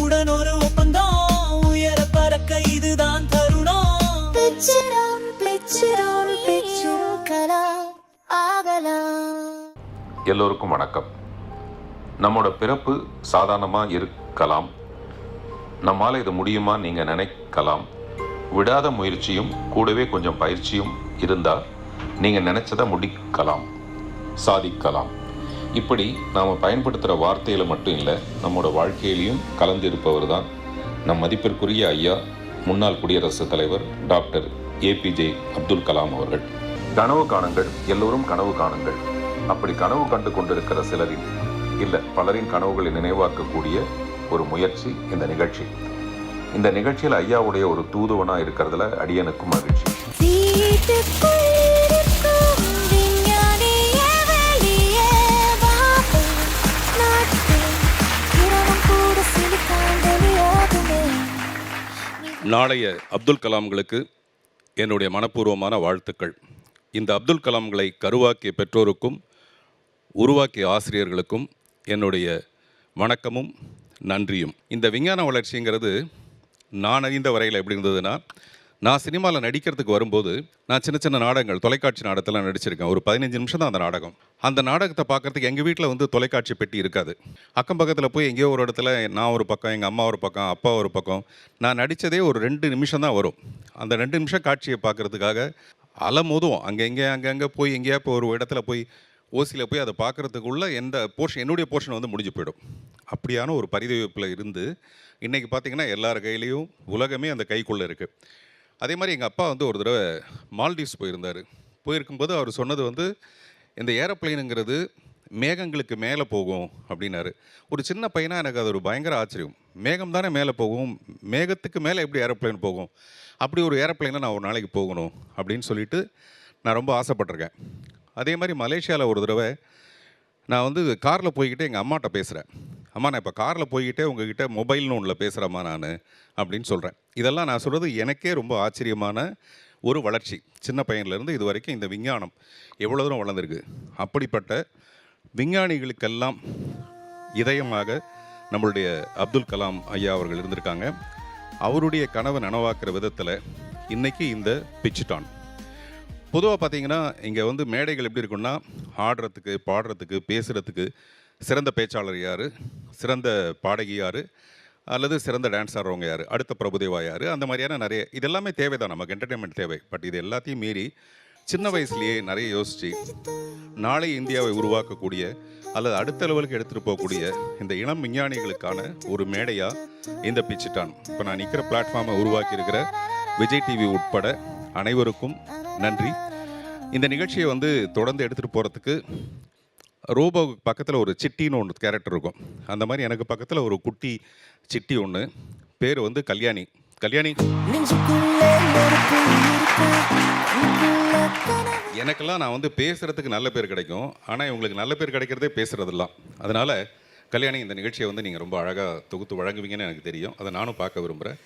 உடன் ஒரு ஒப்பந்தம் உயர பறக்க இதுதான் தருணம். எல்லோருக்கும் வணக்கம். நம்மோட பிறப்பு சாதாரணமாக இருக்கலாம். நம்மால் இது முடியுமா நீங்கள் நினைக்கலாம். விடாத முயற்சியும் கூடவே கொஞ்சம் பயிற்சியும் இருந்தால் நீங்கள் நினைச்சதை முடிக்கலாம், சாதிக்கலாம். இப்படி நாம் பயன்படுத்துகிற வார்த்தையில் மட்டும் இல்லை, நம்மளோட வாழ்க்கையிலையும் கலந்து இருப்பவர் தான் நம் மதிப்பிற்குரிய ஐயா முன்னாள் குடியரசுத் தலைவர் டாக்டர் ஏபிஜே அப்துல் கலாம் அவர்கள். கனவு காணுங்கள், எல்லோரும் கனவு காணுங்கள். அப்படி கனவு கண்டு கொண்டிருக்கிற சிலரின் இல்லை பலரின் கனவுகளை நினைவாக்கக்கூடிய ஒரு முயற்சி இந்த நிகழ்ச்சி. இந்த நிகழ்ச்சியில் ஐயாவுடைய ஒரு தூதுவனாக இருக்கிறதுல அடியனுக்கும் மகிழ்ச்சி. நாளைய அப்துல் கலாம்களுக்கு என்னுடைய மனப்பூர்வமான வாழ்த்துக்கள். இந்த அப்துல் கலாம்களை கருவாக்கிய பெற்றோருக்கும் உருவாக்கிய ஆசிரியர்களுக்கும் என்னுடைய வணக்கமும் நன்றியும். இந்த விஞ்ஞான வளர்ச்சிங்கிறது நான் அறிந்த வரையில் எப்படி இருந்ததுன்னா, நான் சினிமாவில் நடிக்கிறதுக்கு வரும்போது நான் சின்ன சின்ன நாடகங்கள், தொலைக்காட்சி நாடகத்தில் நடிச்சிருக்கேன். ஒரு 15 நிமிஷம் தான் அந்த நாடகம். அந்த நாடகத்தை பார்க்குறதுக்கு எங்கள் வீட்டில் தொலைக்காட்சி பெட்டி இருக்காது. அக்கம் பக்கத்தில் போய் எங்கேயோ ஒரு இடத்துல நான் ஒரு பக்கம், எங்கள் அம்மா ஒரு பக்கம், அப்பா ஒரு பக்கம். நான் நடித்ததே ஒரு 2 நிமிஷம் தான் வரும். அந்த 2 நிமிஷம் காட்சியை பார்க்குறதுக்காக அலமோதும் அங்கங்கே போய் எங்கேயா இப்போ ஒரு இடத்துல போய் ஓசியில் போய் அதை பார்க்குறதுக்குள்ளே என்னுடைய போர்ஷன் முடிஞ்சு போயிடும். அப்படியான ஒரு பரிதவிப்பில் இருந்து இன்றைக்கி பார்த்திங்கன்னா எல்லார் கையிலையும் உலகமே அந்த கைக்குள்ளே இருக்குது. அதே மாதிரி எங்கள் அப்பா ஒரு தடவை மால்டீவ்ஸ் போயிருந்தார். போயிருக்கும்போது அவர் சொன்னது இந்த ஏரோப்ளைனுங்கிறது மேகங்களுக்கு மேலே போகும் அப்படின்னாரு. ஒரு சின்ன பையனாக எனக்கு அது ஒரு பயங்கர ஆச்சரியம். மேகம் தானே மேலே போகும், மேகத்துக்கு மேலே எப்படி ஏரோப்ளைன் போகும்? அப்படி ஒரு ஏரோப்ளைனில் நான் ஒரு நாளைக்கு போகணும் அப்படின்னு சொல்லிட்டு நான் ரொம்ப ஆசைப்பட்டிருக்கேன். அதே மாதிரி மலேசியாவில் ஒரு தடவை நான் காரில் போய்கிட்டே எங்கள் அம்மாட்ட பேசுகிறேன். அம்மா, நான் இப்போ காரில் போய்கிட்டே உங்ககிட்ட மொபைல்னு ஒன்றில் பேசுகிறேம்மா நான் அப்படின்னு சொல்கிறேன். இதெல்லாம் நான் சொல்கிறது எனக்கே ரொம்ப ஆச்சரியமான ஒரு வளர்ச்சி. சின்ன பையன்லேருந்து இது வரைக்கும் இந்த விஞ்ஞானம் எவ்வளோ தூரம் வளர்ந்துருக்கு. அப்படிப்பட்ட விஞ்ஞானிகளுக்கெல்லாம் இதயமாக நம்மளுடைய அப்துல் கலாம் ஐயா அவர்கள் இருந்திருக்காங்க. அவருடைய கனவை நனவாக்குற விதத்தில் இன்றைக்கி இந்த பிச்சிட்டான். பொதுவாக பார்த்திங்கன்னா இங்கே மேடைகள் எப்படி இருக்குன்னா, ஆடுறதுக்கு, பாடுறதுக்கு, பேசுகிறதுக்கு சிறந்த பேச்சாளர் யார், சிறந்த பாடகி யார், அல்லது சிறந்த டான்ஸ் ஆடுறவங்க யார், அடுத்த பிரபுதேவா யார், அந்த மாதிரியான நிறைய இதெல்லாமே தேவை தான், நமக்கு என்டர்டெயின்மெண்ட் தேவை. பட் இது எல்லாத்தையும் மீறி சின்ன வயசுலேயே நிறைய யோசித்து நாளை இந்தியாவை உருவாக்கக்கூடிய அல்லது அடுத்த லெவலுக்கு எடுத்துகிட்டு போகக்கூடிய இந்த இளம் விஞ்ஞானிகளுக்கான ஒரு மேடையாக இந்த பிச்சிட்டான். இப்போ நான் நிற்கிற பிளாட்ஃபார்மை உருவாக்கியிருக்கிற விஜய் டிவி உட்பட அனைவருக்கும் நன்றி. இந்த நிகழ்ச்சியை தொடர்ந்து எடுத்துகிட்டு போகிறதுக்கு ரோபோவுக்கு பக்கத்தில் ஒரு சிட்டின்னு ஒன்று கேரக்டர் இருக்கும். அந்த மாதிரி எனக்கு பக்கத்தில் ஒரு குட்டி சிட்டி ஒன்று, பேர் கல்யாணி. கல்யாணி, எனக்கெல்லாம் நான் பேசுகிறதுக்கு நல்ல பேர் கிடைக்கும், ஆனால் இவங்களுக்கு நல்ல பேர் கிடைக்கிறதே பேசுகிறதெல்லாம். அதனால் கல்யாணி, இந்த நிகழ்ச்சியை நீங்கள் ரொம்ப அழகாக தொகுத்து வழங்குவீங்கன்னு எனக்கு தெரியும். அதை நானும் பார்க்க விரும்புகிறேன்.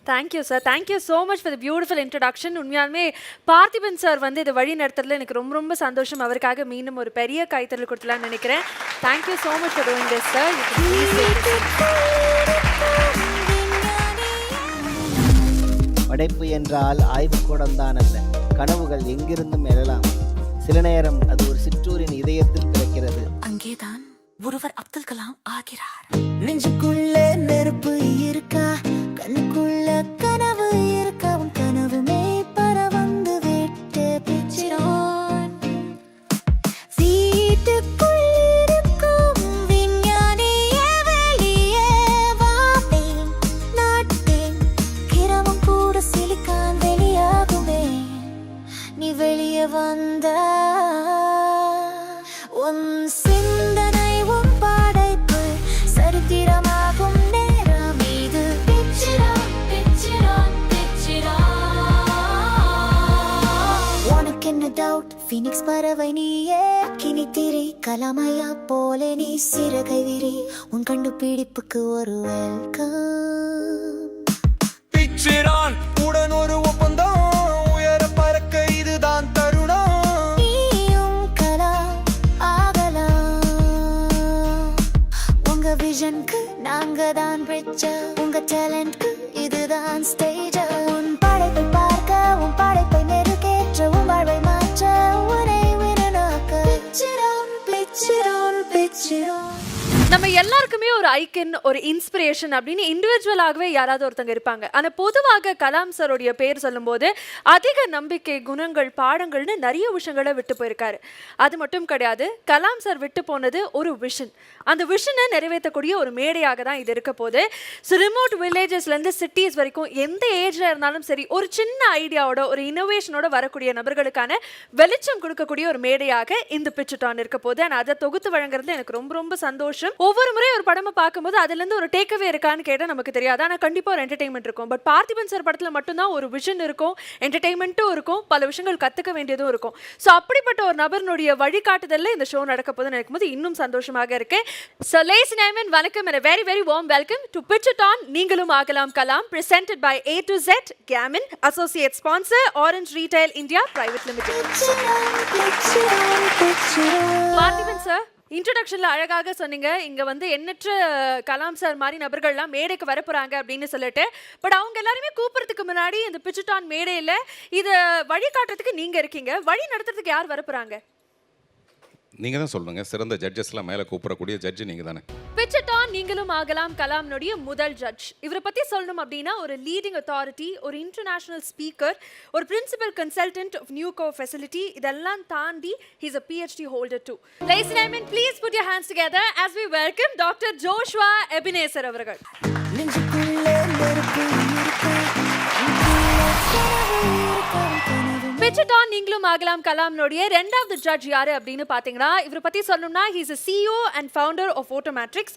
Thank you sir, thank you so much for the beautiful introduction. உண்மையாலுமே பார்த்திபன் சார் இதை வழி நடத்துறதுல எனக்கு ரொம்ப ரொம்ப சந்தோஷம். அவருக்காக மீண்டும் ஒரு பெரிய கைத்தறல் கொடுத்துலான்னு நினைக்கிறேன். Thank you so much for doing this sir. படைப்பு என்றால் ஆய்வுக்கூடம் தான் அல்ல, கனவுகள் எங்கிருந்தும் எழலாம். சில நேரம் அது ஒரு சிற்றூரின் இதயத்தில் பிறக்கிறது. அங்கேதான் ஒருவர் அப்துல் கலாம் ஆகிறார். நெஞ்சுக்குள்ளே நெருப்பு இருக்கா, கண்ணுக்குள்ள கனவு இருக்கா, உன் கனவுமே பரவந்து விட்டு பிச்சிரான். வீட்டுக்குள் இருக்கும் விஞ்ஞானியே வெளியே வாப்பேன், நாட்டேன் கிரமம் கூட சிலிக்கான் வெளியாகுமே. நீ வெளியே வந்த உன் சிந்தனை, உன் படைப்பு சரித்திரமாகும் நேரம் இது. உனக்கு என்ன டவுட்? ஃபீனிக்ஸ் பறவை நீயே, கினி திரி கலமையா போல நீ சிறகை விரி. உன் கண்டுபிடிப்புக்கு ஒரு வெல்கம். பிச்சிரான் உடன் ஒரு ஒப்பந்தம் உயர பறக்க இதுதான் தருணம் நீயும் கலாம் ஆகலாம் உங்க விஷனுக்கு நாங்க தான் பிரிட்ஜ் உங்க டேலண்ட்க்கு இதுதான் ஸ்டேஜ் உன் படைப்பை பார்க்க உன் படைப்பை மெருகேற்ற உன் வாழ்வை மாற்ற உன்னை வினனாக்க பிச்சிரான் பிச்சிரான் பிச்சிரான் நம்ம எல்லாருக்குமே ஒரு ஐக்கன் ஒரு இன்ஸ்பிரேஷன் அப்படின்னு இண்டிவிஜுவலாகவே யாராவது ஒருத்தங்க இருப்பாங்க. ஆனால் பொதுவாக கலாம் சரோடைய பேர் சொல்லும்போது அதிக நம்பிக்கை குணங்கள் பாடங்கள்னு நிறைய விஷயங்களை விட்டு போயிருக்காரு. அது மட்டும் கிடையாது, கலாம் சார் விட்டு போனது ஒரு விஷன். அந்த விஷனை நிறைவேற்றக்கூடிய ஒரு மேடையாக தான் இது இருக்க போகுது. ஸோ ரிமோட் வில்லேஜஸ்லேருந்து சிட்டிஸ் வரைக்கும் எந்த ஏஜில் இருந்தாலும் சரி ஒரு சின்ன ஐடியாவோட ஒரு இன்னோவேஷனோட வரக்கூடிய நபர்களுக்கான வெளிச்சம் கொடுக்கக்கூடிய ஒரு மேடையாக இந்த பிச்சுட்டான் இருக்க போகுது. அண்ட் அதை தொகுத்து வழங்குறது எனக்கு ரொம்ப ரொம்ப சந்தோஷம். ஒவ்வொரு முறையும் ஒரு படமா பார்க்கும்போது அதுலேருந்து ஒரு டேக்அவே இருக்கான்னு கேட்டால் நமக்கு தெரியாது. ஆனால் கண்டிப்பாக ஒரு என்டர்டைன்மெண்ட் இருக்கும். பட் பார்த்திபன் சார் படத்தில் மட்டும்தான் ஒரு விஷன் இருக்கும், என்டர்டைன்மெண்ட்டும் இருக்கும், பல விஷயங்கள் கற்றுக்க வேண்டியதும் இருக்கும். ஸோ அப்படிப்பட்ட ஒரு நபருடைய வழிகாட்டுதலில் இந்த ஷோ நடக்க போதுன்னு நினைக்கும் போது இன்னும் சந்தோஷமாக இருக்கு. ஸோ லேஸ் நேமன் வணக்கம் and a very very warm welcome to Pitch It On நீங்களும் ஆகலாம் Kalam presented by A to Z Gammon, associate sponsor Orange Retail India Private Limited. Parthiban sir, இன்ட்ரோடக்ஷன்ல அழகாக சொன்னீங்க, இங்க வந்து எண்ணற்ற கலாம் சார் மாதிரி நபர்கள்லாம் மேடைக்கு வரப்போறாங்க அப்படின்னு சொல்லிட்டு. பட் அவங்க எல்லாருமே கூப்பிடுறதுக்கு முன்னாடி இந்த பிச்சுட்டான் மேடையில இதை வழிகாட்டுறதுக்கு நீங்க இருக்கீங்க, வழி நடத்துறதுக்கு யார் வரப்போறாங்க? நீங்கள் தான் சொல்லுங்கள். சிறந்த ஜட்ஜஸ்லாம் மேலே கூப்பிடக்கூடிய ஜட்ஜு நீங்கள் தானே. பிச்சுட்டான் நீங்களும் ஆகலாம் கலாம்னுடைய முதல் ஜட்ஜ். இவரை பற்றி சொல்லணும் அப்படின்னா ஒரு லீடிங் அத்தாரிட்டி, ஒரு இன்டர்நேஷனல் ஸ்பீக்கர், ஒரு பிரின்சிபல் கன்சல்டன்ட் ஆஃப் நியூகோ ஃபெசிலிட்டி, இதெல்லாம் தாண்டி he's a PhD holder too. Ladies and gentlemen, please put your hands together as we welcome Dr. Joshua Ebenezer அவர்கள். பிச்சுட்டான் நீங்களும் ஆகலாம் கலாம்னுடைய ரெண்டாவது ஜட்ஜ் யாரு அப்படின்னு பார்த்தீங்கன்னா, இவரை பற்றி சொல்லணும்னா he's a CEO and founder of Automatrix.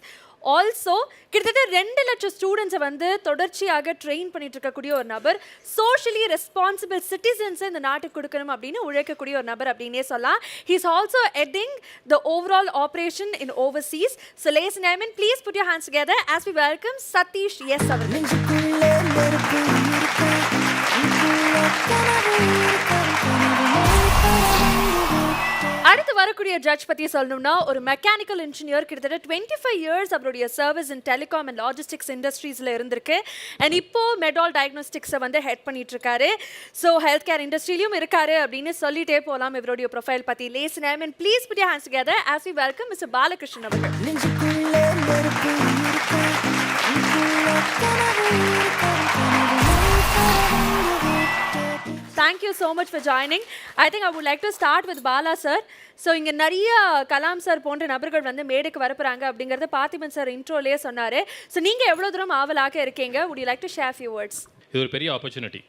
Also கிட்டத்தட்ட 2 லட்சம் ஸ்டூடெண்ட்ஸை வந்து தொடர்ச்சியாக ட்ரெயின் பண்ணிட்டு இருக்கக்கூடிய ஒரு நபர். சோஷியலி ரெஸ்பான்சிபிள் சிட்டிசன்ஸை இந்த நாட்டுக்கு கொடுக்கணும் அப்படின்னு உழைக்கக்கூடிய ஒரு நபர் அப்படின்னே சொல்லலாம். He's also heading the overall operation in overseas. So ladies and gentlemen, please put your hands together as we welcome Sathish S அவர்கள். அடுத்து வரக்கூடிய ஜட்ஜ் பற்றி சொல்லணும்னா ஒரு மெக்கானிக்கல் இன்ஜினியர், கிட்டத்தட்ட 25 இயர்ஸ் அவருடைய service in telecom and logistics இண்டஸ்ட்ரீஸில் இருந்திருக்கு. அண்ட் இப்போ மெடால் டயக்னோஸ்டிக்ஸை வந்து ஹெட் பண்ணிட்டு இருக்காரு. ஸோ ஹெல்த் கேர் இண்டஸ்ட்ரியிலும் இருக்காரு அப்படின்னு சொல்லிட்டே போகலாம் இவருடைய ப்ரொஃபைல் பற்றி. லேஸ் நேமன், please put your hands together as we welcome Mr. Balakrishnan அவர்கள். Thank you so much for joining. I think I would like to start with Bala sir. So இங்கே நிறைய கலாம் சார் போன்ற நபர்கள் வந்து மேடைக்கு வரப்போறாங்க அப்படிங்கிறத பார்த்திபன் சார் இன்ட்ரோலேயே சொன்னார். ஸோ நீங்கள் எவ்வளோ தூரம் ஆவலாக இருக்கீங்க? would you like to share few words? இது ஒரு பெரிய ஆப்பர்ச்சுனிட்டி.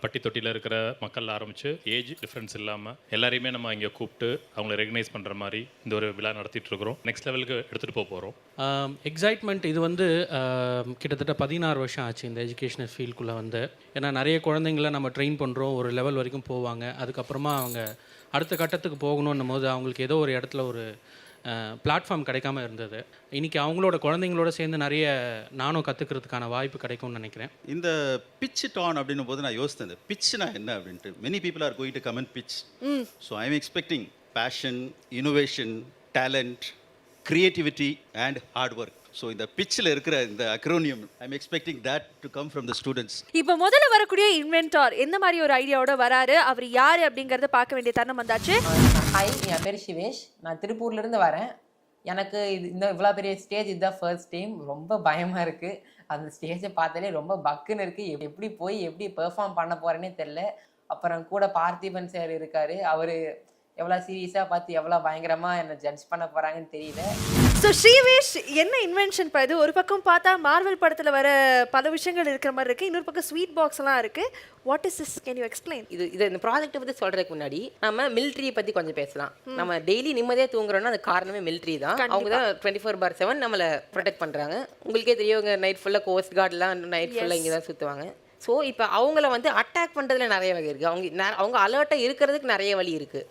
பட்டி தொட்டியில் இருக்கிற மக்கள் ஆரம்பித்து ஏஜ் டிஃப்ரென்ஸ் இல்லாமல் எல்லாரையுமே நம்ம இங்கே கூப்பிட்டு அவங்கள ரெகனைஸ் பண்ணுற மாதிரி இந்த ஒரு விழா நடத்திட்டுருக்குறோம். நெக்ஸ்ட் லெவலுக்கு எடுத்துகிட்டு போகிறோம். எக்ஸைட்மெண்ட் இது வந்து கிட்டத்தட்ட 16 வருஷம் ஆச்சு இந்த எஜுகேஷனல் ஃபீல்டுக்குள்ளே வந்து. ஏன்னா நிறைய குழந்தைங்கள நம்ம ட்ரெயின் பண்ணுறோம், ஒரு லெவல் வரைக்கும் போவாங்க. அதுக்கப்புறமா அவங்க அடுத்த கட்டத்துக்கு போகணுன்னும் போது அவங்களுக்கு ஏதோ ஒரு இடத்துல ஒரு பிளாட்ஃபார்ம் கிடைக்காம இருந்தது. இன்றைக்கி அவங்களோட குழந்தைங்களோட சேர்ந்து நிறைய நானும் கற்றுக்கிறதுக்கான வாய்ப்பு கிடைக்கும்னு நினைக்கிறேன். இந்த பிச் இட் ஆன் அப்படின்னும் போது நான் யோசித்தேன், இந்த பிச்னா என்ன அப்படின்ட்டு. Many people are going to come and pitch. So I am expecting passion, innovation, talent, creativity and hard work. So இந்த பிச்சில் இருக்கிற இந்த acronym I am expecting that to come from the students. இப்போ முதல்ல வரக்கூடிய இன்வென்டார் எந்த மாதிரி ஒரு ஐடியாவோட வராரு, அவர் யார் அப்படிங்கிறத பார்க்க வேண்டிய தருணம் வந்தாச்சு. ஹாய், என் பேர் சிவேஷ், நான் திருப்பூர்லேருந்து வரேன். எனக்கு இந்த இவ்வளோ பெரிய ஸ்டேஜ் இதுதான் ஃபர்ஸ்ட் டைம். ரொம்ப பயமாக இருக்குது. அந்த ஸ்டேஜை பார்த்தாலே ரொம்ப பக்குன்னு இருக்குது. எப்படி போய் எப்படி பெர்ஃபார்ம் பண்ண போகிறேன்னே தெரில. அப்புறம் கூட பார்த்திபன் சார் இருக்கார். அவர் எவ்வளோ சீரியஸாக பார்த்து எவ்வளோ பயங்கரமாக என்னை ஜட்ஜ் பண்ண போகிறாங்கன்னு தெரியல. ஸோ ஸ்ரீவேஷ், என்ன இன்வென்ஷன் இது? ஒரு பக்கம் பார்த்தா மார்வல் படத்தில் வர பல விஷயங்கள் இருக்கிற மாதிரி இருக்குது, இன்னொரு பக்கம் ஸ்வீட் பாக்ஸ்லாம் இருக்குது. What is this? Can you explain? இது இந்த ப்ராஜெக்ட்டை பற்றி சொல்கிறதுக்கு முன்னாடி நம்ம மிலிட்ரியை பற்றி கொஞ்சம் பேசலாம். நம்ம டெய்லி நிம்மதியாக தூங்குறோன்னா அது காரணமே மிலிட்ரி தான். அவங்க தான் 24/7 நம்மளை ப்ரொடெக்ட் பண்ணுறாங்க. உங்களுக்கே தெரியும், நைட் ஃபுல்லாக கோஸ்ட் கார்டெலாம் நைட் ஃபுல்லாக இங்கே தான் சுற்றுவாங்க. ஸோ இப்போ அவங்கள வந்து அட்டாக் பண்ணுறதுல நிறைய வகை இருக்குது. அவங்க அலர்ட்டாக இருக்கிறதுக்கு நிறைய வழி இருக்குது.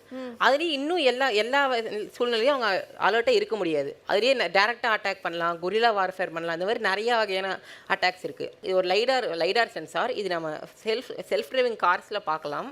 அதுலேயும் இன்னும் எல்லா சூழ்நிலையும் அவங்க அலர்ட்டாக இருக்க முடியாது. அதுலேயே டேரெக்டாக அட்டாக் பண்ணலாம், குரில்லா வார்ஃபேர் பண்ணலாம். இந்த மாதிரி நிறைய வகையான அட்டாக்ஸ் இருக்குது. இது ஒரு லைடார் சென்சார். இது நம்ம செல்ஃப் டிரைவிங் கார்ஸில் பார்க்கலாம்.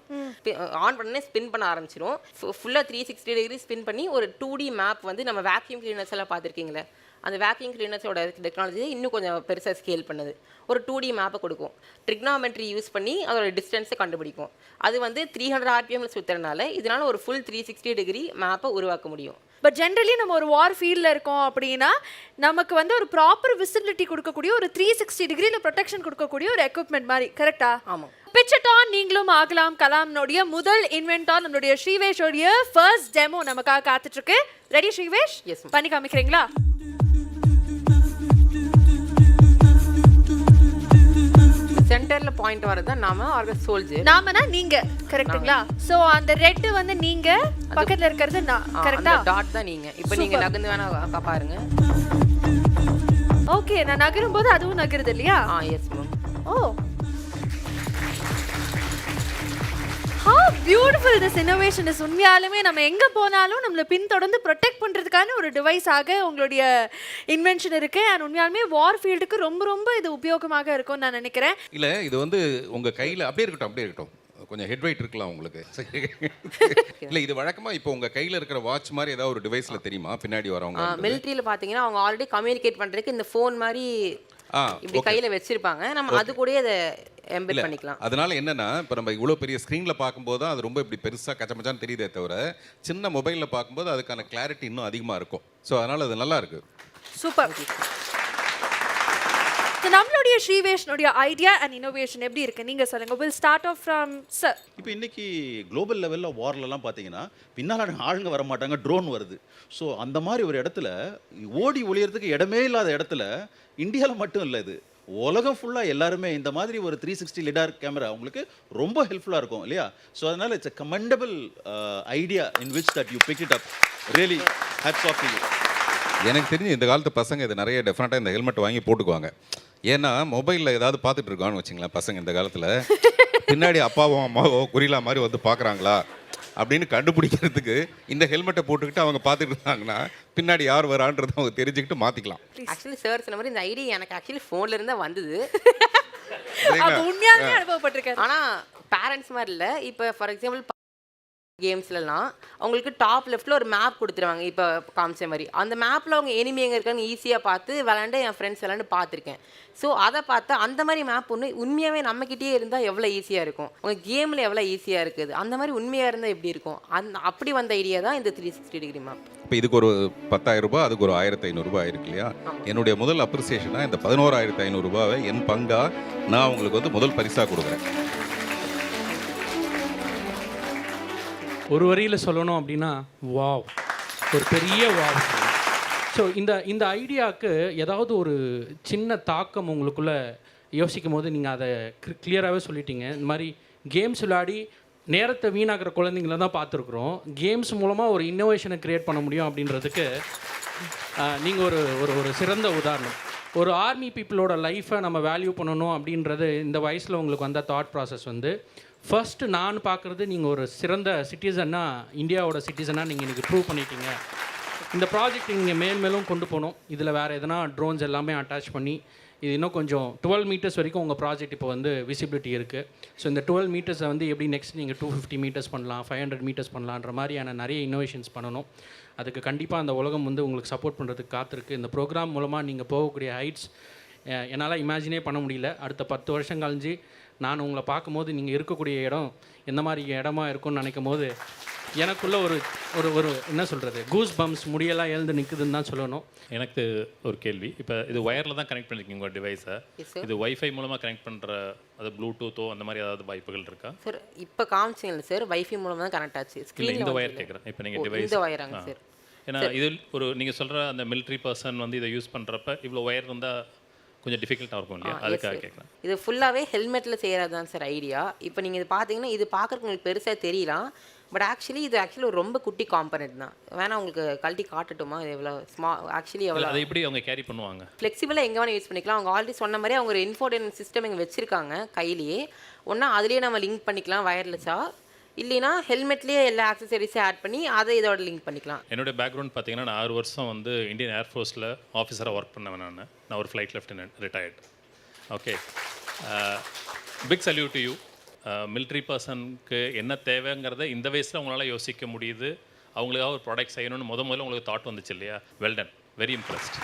ஆன் பண்ணே ஸ்பின் பண்ண ஆரம்பிச்சிடும். ஃபுல்லாக 360 டிகிரி ஸ்பின் பண்ணி ஒரு 2D மேப் வந்து நம்ம வேக்யூம் கிளீனர்ஸ் எல்லாம் பார்த்துருக்கீங்களே, அந்த வேக்யூம் கிளீனர்ஸோட டெக்னாலஜியை இன்னும் கொஞ்சம் பெருசாக ஸ்கேல் பண்ணுது. ஒரு 2D மேப்பை கொடுக்கும். ட்ரிக்னாமெட்ரி யூஸ் பண்ணி அதோட டிஸ்டன்ஸை கண்டுபிடிக்கும். அது வந்து 300 RPM சுற்றுறதுனால இதனால் ஒரு ஃபுல் 360 டிகிரி மேப்பை உருவாக்க முடியும். பட் ஜென்ரலி நம்ம ஒரு வார் ஃபீல்டில் இருக்கோம் அப்படின்னா நமக்கு வந்து ஒரு ப்ராப்பர் விசிபிலிட்டி கொடுக்கக்கூடிய ஒரு 360 டிகிரியில் ப்ரொடெக்ஷன் கொடுக்கக்கூடிய ஒரு எக்யூப்மெண்ட் மாதிரி, கரெக்டா? ஆமாம். பிச்சட்டான் நீங்களும் ஆகலாம் கலாம்னுடைய முதல் இன்வென்டார் நம்மளுடைய ஸ்ரீவேஷோடைய ஃபர்ஸ்ட் டெமோ நமக்காக காத்துட்டு இருக்கு. ரெடி ஸ்ரீவேஷ்? எஸ். பண்ணி காமிக்கிறீங்களா? சென்டர்ல பாயிண்ட் வரது நாம ஆர் சோல்ஜர். நாமனா நீங்க, கரெக்ட்டுங்களா? சோ அந்த ரெட் வந்து நீங்க, பக்கத்துல இருக்கிறது நான், கரெக்ட்டா? அந்த டாட் தான் நீங்க. இப்போ நீங்க நகர்ந்து வேணா பாருங்க. ஓகே, நான் நகரும்போது அதுவும் நகருது இல்லையா? Yes ma'am. Oh, how beautiful this innovation is. உண்மையாலுமே நம்ம எங்க போனாலும் நம்மளை பின்தொடர்ந்து ப்ரொடெக்ட் பண்றதுக்கான ஒரு டிவைஸாக உங்களுடைய இன்வென்ஷன் இருக்கு. அண்ட் உண்மையாலுமே வார் ஃபீல்டுக்கு ரொம்ப இது உபயோகமாக இருக்கும்னு நான் நினைக்கிறேன். இல்லை, இது வந்து உங்கள் கையில் அப்படியே இருக்கட்டும், கொஞ்சம் ஹெட் வெயிட் இருக்கலாம் உங்களுக்கு. இல்லை, இது வழக்கமாக இப்போ உங்கள் கையில் இருக்கிற வாட்ச் மாதிரி ஏதாவது ஒரு டிவைஸில் தெரியுமா பின்னாடி வரவங்க? மிலிட்ரியில் பார்த்தீங்கன்னா அவங்க ஆல்ரெடி கம்யூனிகேட் பண்ணுறதுக்கு இந்த ஃபோன் மாதிரி இப்படி கையில் வச்சிருப்பாங்க. நம்ம அது கூட அதை எம்பெட் பண்ணிக்கலாம். அதனால என்னன்னா, இப்போ நம்ம இவ்வளோ பெரிய ஸ்க்ரீனில் பார்க்கும்போது தான் அது ரொம்ப இப்படி பெருசாக கச்சமச்சான்னு தெரியுதே தவிர, சின்ன மொபைலில் பார்க்கும்போது அதுக்கான கிளாரிட்டி இன்னும் அதிகமாக இருக்கும். ஸோ அதனால் அது நல்லா இருக்கு. சூப்பர். நம்மளுடைய ஸ்ரீவேஷ்னுடைய ஐடியா அண்ட் இன்னோவேஷன் எப்படி இருக்கு நீங்க சொல்லுங்க. Will start off from sir. இப்போ இன்னைக்கு குளோபல் லெவலில் வார்லலாம் பார்த்தீங்கன்னா பின்னால் ஆளுங்க வர மாட்டாங்க, ட்ரோன் வருது. ஸோ அந்த மாதிரி ஒரு இடத்துல ஓடி ஒளியறதுக்கு இடமே இல்லாத இடத்துல இந்தியாவில் மட்டும் இல்லை, இது உலகம் ஃபுல்லாக எல்லாருமே இந்த மாதிரி ஒரு 360 லிடார் கேமரா உங்களுக்கு ரொம்ப ஹெல்ப்ஃபுல்லாக இருக்கும் இல்லையா? ஸோ அதனால் it's a commendable idea in which that you pick it up. Really hats off to you. எனக்கு தெரிஞ்சு இந்த காலத்து பசங்க இது நிறைய டெஃபினட்டாக இந்த ஹெல்மெட் வாங்கி போட்டுக்குவாங்க. ஏன்னா மொபைலில் ஏதாவது பார்த்துட்டு இருக்கான்னு வச்சுங்களேன் பசங்க இந்த காலத்தில், பின்னாடி அப்பாவோ அம்மாவோ குறிலா மாதிரி வந்து பார்க்குறாங்களா அப்படின்னு கண்டுபிடிக்கிறதுக்கு இந்த ஹெல்மெட்டை போட்டுக்கிட்டு அவங்க பார்த்துட்டு இருந்தாங்கன்னா பின்னாடி யார் வரான்றதை அவங்க தெரிஞ்சுக்கிட்டு மாற்றிக்கலாம். ஆக்சுவலி சார் சொன்ன மாதிரி இந்த ஐடியா எனக்கு ஆக்சுவலி ஃபோனில் இருந்தால் வந்தது. உண்மையாலுமே அனுபவப்பட்டிருக்கேன். ஆனால் பேரண்ட்ஸ் மாதிரி இல்லை. இப்போ ஃபார் எக்ஸாம்பிள் கேம்ஸ்லலாம் அவங்களுக்கு டாப் லெஃப்ட்டில் ஒரு மேப் கொடுத்துருவாங்க. இப்போ காமிச்ச மாதிரி அந்த மேப்பில் அவங்க எனிமி எங்கே இருக்காங்க ஈஸியாக பார்த்து விளாண்டு என் ஃப்ரெண்ட்ஸ் விளாண்டு பார்த்துருக்கேன். ஸோ அதை பார்த்தா அந்த மாதிரி மேப் ஒன்று உண்மையாகவே நம்மக்கிட்டே இருந்தால் எவ்வளோ ஈஸியாக இருக்கும், உங்கள் கேமில் எவ்வளோ ஈஸியாக இருக்குது, அந்த மாதிரி உண்மையாக இருந்தால் எப்படி இருக்கும், அப்படி வந்த ஐடியா தான் இந்த 360 டிகிரி மேப். இப்போ இதுக்கு ஒரு 10,000 ரூபாய், அதுக்கு ஒரு 1,500 ரூபாய் இருக்கு இல்லையா? என்னுடைய முதல் அப்ரிசியேஷனாக இந்த 11,500 ரூபாவை என் பங்காக நான் உங்களுக்கு வந்து முதல் பரிசாக கொடுக்குறேன். ஒரு வரியில் சொல்லணும் அப்படின்னா வாவ், ஒரு பெரிய வாவ். ஸோ இந்த ஐடியாவுக்கு ஏதாவது ஒரு சின்ன தாக்கம் உங்களுக்குள்ளே யோசிக்கும் போது நீங்கள் அதை கிளியராகவே சொல்லிட்டீங்க. இந்த மாதிரி கேம்ஸ் விளையாடி நேரத்தை வீணாகிற குழந்தைங்கள தான் பார்த்துருக்குறோம். கேம்ஸ் மூலமாக ஒரு இன்னோவேஷனை க்ரியேட் பண்ண முடியும் அப்படின்றதுக்கு நீங்கள் ஒரு சிறந்த உதாரணம். ஒரு ஆர்மி பீப்புளோட லைஃப்பை நம்ம வேல்யூ பண்ணணும் அப்படின்றது இந்த வயசில் உங்களுக்கு வந்த தாட் ப்ராசஸ் வந்து ஃபர்ஸ்ட்டு நான் பார்க்குறது நீங்கள் ஒரு சிறந்த சிட்டிசன்னாக, இந்தியாவோட சிட்டிசனாக நீங்கள் இன்றைக்கி ப்ரூவ் பண்ணிட்டீங்க. இந்த ப்ராஜெக்ட் நீங்கள் மேலும் கொண்டு போகணும். இதில் வேறு எதனா ட்ரோன்ஸ் எல்லாமே அட்டாச் பண்ணி இது இன்னும் கொஞ்சம் 12 மீட்டர்ஸ் வரைக்கும் உங்கள் ப்ராஜெக்ட் இப்போ வந்து விசிபிலிட்டி இருக்குது. ஸோ இந்த 12 மீட்டர்ஸை வந்து எப்படி நெக்ஸ்ட் நீங்கள் 250 மீட்டர்ஸ் பண்ணலாம், 500 மீட்டர்ஸ் பண்ணலான்ற மாதிரியான நிறைய இன்னோவேஷன்ஸ் பண்ணணும். அதுக்கு கண்டிப்பாக அந்த உலகம் வந்து உங்களுக்கு சப்போர்ட் பண்ணுறதுக்கு காத்திருக்கு. இந்த ப்ரோக்ராம் மூலமாக நீங்கள் போகக்கூடிய ஹைட்ஸ் என்னால் இமேஜினே பண்ண முடியல. அடுத்த 10 வருஷம் கழிஞ்சு நான் உங்களை பார்க்கும்போது நீங்கள் இருக்கக்கூடிய இடம் எந்த மாதிரி இடமா இருக்கும்னு நினைக்கும் போது எனக்குள்ள ஒரு ஒரு ஒரு என்ன சொல்கிறது, கூஸ் பம்ப்ஸ் முடியெல்லாம் எழுந்து நிற்குதுன்னு தான் சொல்லணும். எனக்கு ஒரு கேள்வி. இப்போ இது ஒயரில் தான் கனெக்ட் பண்ணியிருக்கீங்க உங்கள் டிவைஸை. இது வைஃபை மூலமாக கனெக்ட் பண்ணுற, அது ப்ளூடூத்தோ அந்த மாதிரி ஏதாவது வாய்ப்புகள் இருக்கா சார்? இப்போ காமிச்சிங்களா சார், வைஃபை மூலமாக தான் கனெக்ட் ஆச்சு. ஸ்க்ரீன் இந்த ஒயர் கேட்குறேன். இப்போ நீங்கள் டிவைஸ் இந்த ஒயராங்க சார்? ஏன்னா இது ஒரு நீங்கள் சொல்கிற அந்த மிலிட்ரி பர்சன் வந்து இதை யூஸ் பண்ணுறப்ப இவ்வளோ ஒயர் இருந்தால் கொஞ்சம் டிஃபிகல்ட்டாக இருக்கும் இல்லையா? அதுக்காக கேட்குறேன். இது ஃபுல்லாகவே ஹெல்மெட்டில் செய்கிறது தான் சார் ஐடியா. இப்போ நீங்கள் இது பார்த்தீங்கன்னா இது பார்க்குறதுக்கு உங்களுக்கு பெருசாக தெரியலாம். பட் ஆக்சுவலி இது ரொம்ப குட்டி காம்பனெண்ட் தான். வேணா உங்களுக்கு கழட்டி காட்டட்டுமா? இது எவ்வளோ ஆக்சுவலி எவ்வளோ அதை எப்படி அவங்க கேரி பண்ணுவாங்க? ஃப்ளெக்சிபிளாக எங்கே வேணால் யூஸ் பண்ணிக்கலாம். அவங்க ஆல்ரெடி சொன்ன மாதிரி அவங்க ஒரு இன்ஃபோர்டைன்மெண்ட் சிஸ்டம் இங்கே வச்சுருக்காங்க கையிலேயே. ஒன்றா அதுலேயே நம்ம லிங்க் பண்ணிக்கலாம் வயர்லெஸ்ஸாக, இல்லைனா ஹெல்மெட்லேயே எல்லா ஆக்சசரிஸையும் ஆட் பண்ணி அதை இதோட லிங்க் பண்ணிக்கலாம். என்னோடய பேக்ரவுண்ட் பார்த்தீங்கன்னா நான் 6 வருஷம் வந்து இந்தியன் ஏர்ஃபோர்ஸில் ஆஃபீஸராக ஒர்க் பண்ணேன். நான் ஒரு flight lieutenant, retired. Okay, big salute to you. Military பர்சனுக்கு என்ன தேவைங்கிறத இந்த வயசில் அவங்களால யோசிக்க முடியுது. அவங்களுக்காக ஒரு ப்ராடக்ட் செய்யணும்னு முதல்ல உங்களுக்கு தாட் வந்துச்சு இல்லையா? Well done, very impressed.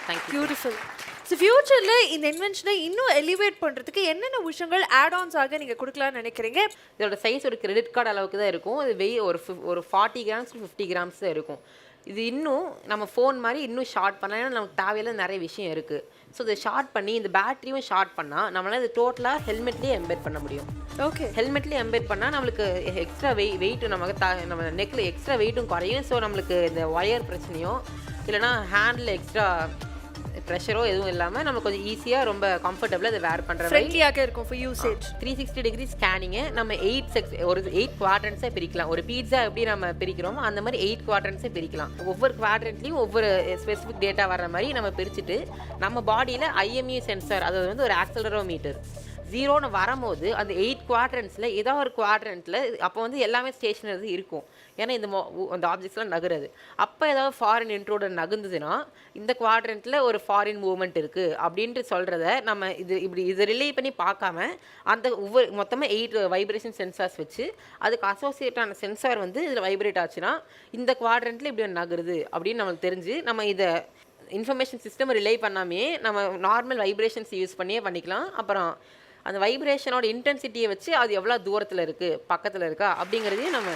Thank you. Beautiful. So ஃபியூச்சரில் இந்த இன்வென்ஷனை இன்னும் எலிவேட் பண்ணுறதுக்கு என்னென்ன விஷயங்கள் ஆட்-ஆன்ஸாக நீங்கள் கொடுக்கலான்னு நினைக்கிறீங்க? இதோட சைஸ் ஒரு கிரெடிட் கார்டு அளவுக்கு தான் இருக்கும். இது ஒரு 40 கிராம்ஸ் to 50 கிராம்ஸ் தான் இருக்கும். இது இன்னும் நம்ம ஃபோன் மாதிரி இன்னும் ஷார்ட் பண்ணலாம். ஏன்னா நமக்கு தேவையில்ல நிறைய விஷயம் இருக்குது. ஸோ இதை ஷார்ட் பண்ணி இந்த பேட்டரியும் ஷார்ட் பண்ணால் நம்மளால் இது டோட்டலாக ஹெல்மெட்லேயே எம்பெட் பண்ண முடியும். ஓகே, ஹெல்மெட்லேயே எம்பெட் பண்ணால் நம்மளுக்கு எக்ஸ்ட்ரா வெயிட்டும் நமக்கு நம்ம நெக்கில் எக்ஸ்ட்ரா வெயிட்டும் குறையும். ஸோ நம்மளுக்கு இந்த ஒயர் பிரச்சனையோ இல்லைனா ஹேண்டில் எக்ஸ்ட்ரா ப்ரெஷரோ எதுவும் இல்லாமல் நம்ம கொஞ்சம் ஈஸியாக ரொம்ப கம்ஃபர்டபுளாக இதை வேர் பண்ணுற ஃப்ரெண்ட்லியாக இருக்கும் ஃபார் யூசேஜ். 360 டிகிரி ஸ்கேனிங்கு நம்ம 8 குவாட்ரண்ட்ஸை பிரிக்கலாம். ஒரு பீட்சா எப்படி நம்ம பிரிக்கிறோமோ அந்த மாதிரி 8 குவாட்ரண்ட்ஸை பிரிக்கலாம். ஒவ்வொரு குவாட்ரண்ட்லேயும் ஒவ்வொரு ஸ்பெசிஃபிக் டேட்டா வர்ற மாதிரி நம்ம பிரிச்சுட்டு நம்ம பாடியில் IMU சென்சார், அது வந்து ஒரு ஆக்சலரோமீட்டர் 0ன்னு வரும்போது அந்த 8 குவாட்ரண்ட்ஸில் ஏதோ ஒரு குவாட்ரண்ட்டில் அப்போ வந்து எல்லாமே ஸ்டேஷனரி இருக்கும். ஏன்னா அந்த ஆப்ஜெக்ட்ஸ்லாம் நகருது. அப்போ ஏதாவது ஃபாரின் இன்ட்ரூடர் நகர்ந்ததுன்னா இந்த குவாட்ரண்ட்டில் ஒரு ஃபாரின் மூவ்மெண்ட் இருக்குது அப்படின்ட்டு சொல்கிறத நம்ம இதை ரிலே பண்ணி பார்க்காம அந்த மொத்தமாக 8 வைப்ரேஷன் சென்சார்ஸ் வச்சு அதுக்கு அசோசியேட்டான சென்சார் வந்து இதில் வைப்ரேட் ஆச்சுன்னா இந்த குவாட்ரண்ட்டில் இப்படி நகருது அப்படின்னு நம்மளுக்கு தெரிஞ்சு நம்ம இதை இன்ஃபர்மேஷன் சிஸ்டம் ரிலே பண்ணாமே நம்ம நார்மல் வைப்ரேஷன்ஸ் யூஸ் பண்ணியே பண்ணிக்கலாம். அப்புறம் அந்த வைப்ரேஷனோட இன்டென்சிட்டியை வச்சு அது எவ்வளோ தூரத்தில் இருக்குது, பக்கத்தில் இருக்கா அப்படிங்கிறதையும் நம்ம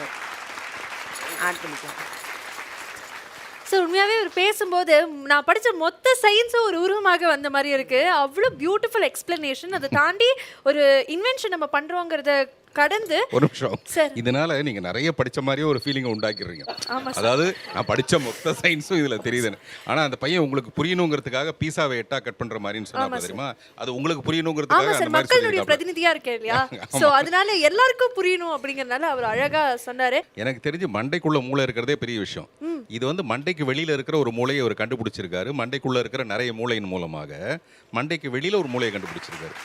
ஆட் பண்ணிக்கலாம். ஸோ உண்மையாகவே ஒரு பேசும்போது நான் படித்த மொத்த சயின்ஸும் ஒரு உருவமாக வந்த மாதிரி இருக்குது. அவ்வளோ பியூட்டிஃபுல் எக்ஸ்பிளனேஷன். அதை தாண்டி ஒரு இன்வென்ஷன் நம்ம பண்ணுறோங்கிறத கடந்து ஒரு நிமிஷம், இதனால நீங்க நிறைய படிச்ச மாதிரியே ஒரு ஃபீலிங்கை உண்டாக்கிடுறீங்க. அதாவது நான் படிச்ச மொத்த சயின்ஸும் இதுல தெரியுதுன்னு, ஆனா அந்த பையன் உங்களுக்கு புரியணுங்கிறதுக்காக பீஸாவை 8 கட் பண்ற மாதிரின்னு சொன்னா தெரியுமா? அது உங்களுக்கு புரியணுங்கிறதுக்காக அந்த மாதிரி மக்களுடைய பிரதிநிதியா இருக்கே இல்லையா? சோ அதனால எல்லாருக்கும் புரியணும் அப்படிங்கறதுனால அவர் அழகா சொன்னாரு. எனக்கு தெரிஞ்சு மண்டைக்குள்ள மூளை இருக்கிறதே பெரிய விஷயம். இது வந்து மண்டைக்கு வெளியில இருக்கிற ஒரு மூளையை அவர் கண்டுபிடிச்சிருக்காரு. மண்டைக்குள்ள இருக்கிற நிறைய மூளையின் மூலமாக மண்டைக்கு வெளியில ஒரு மூளையை கண்டுபிடிச்சிருக்காரு.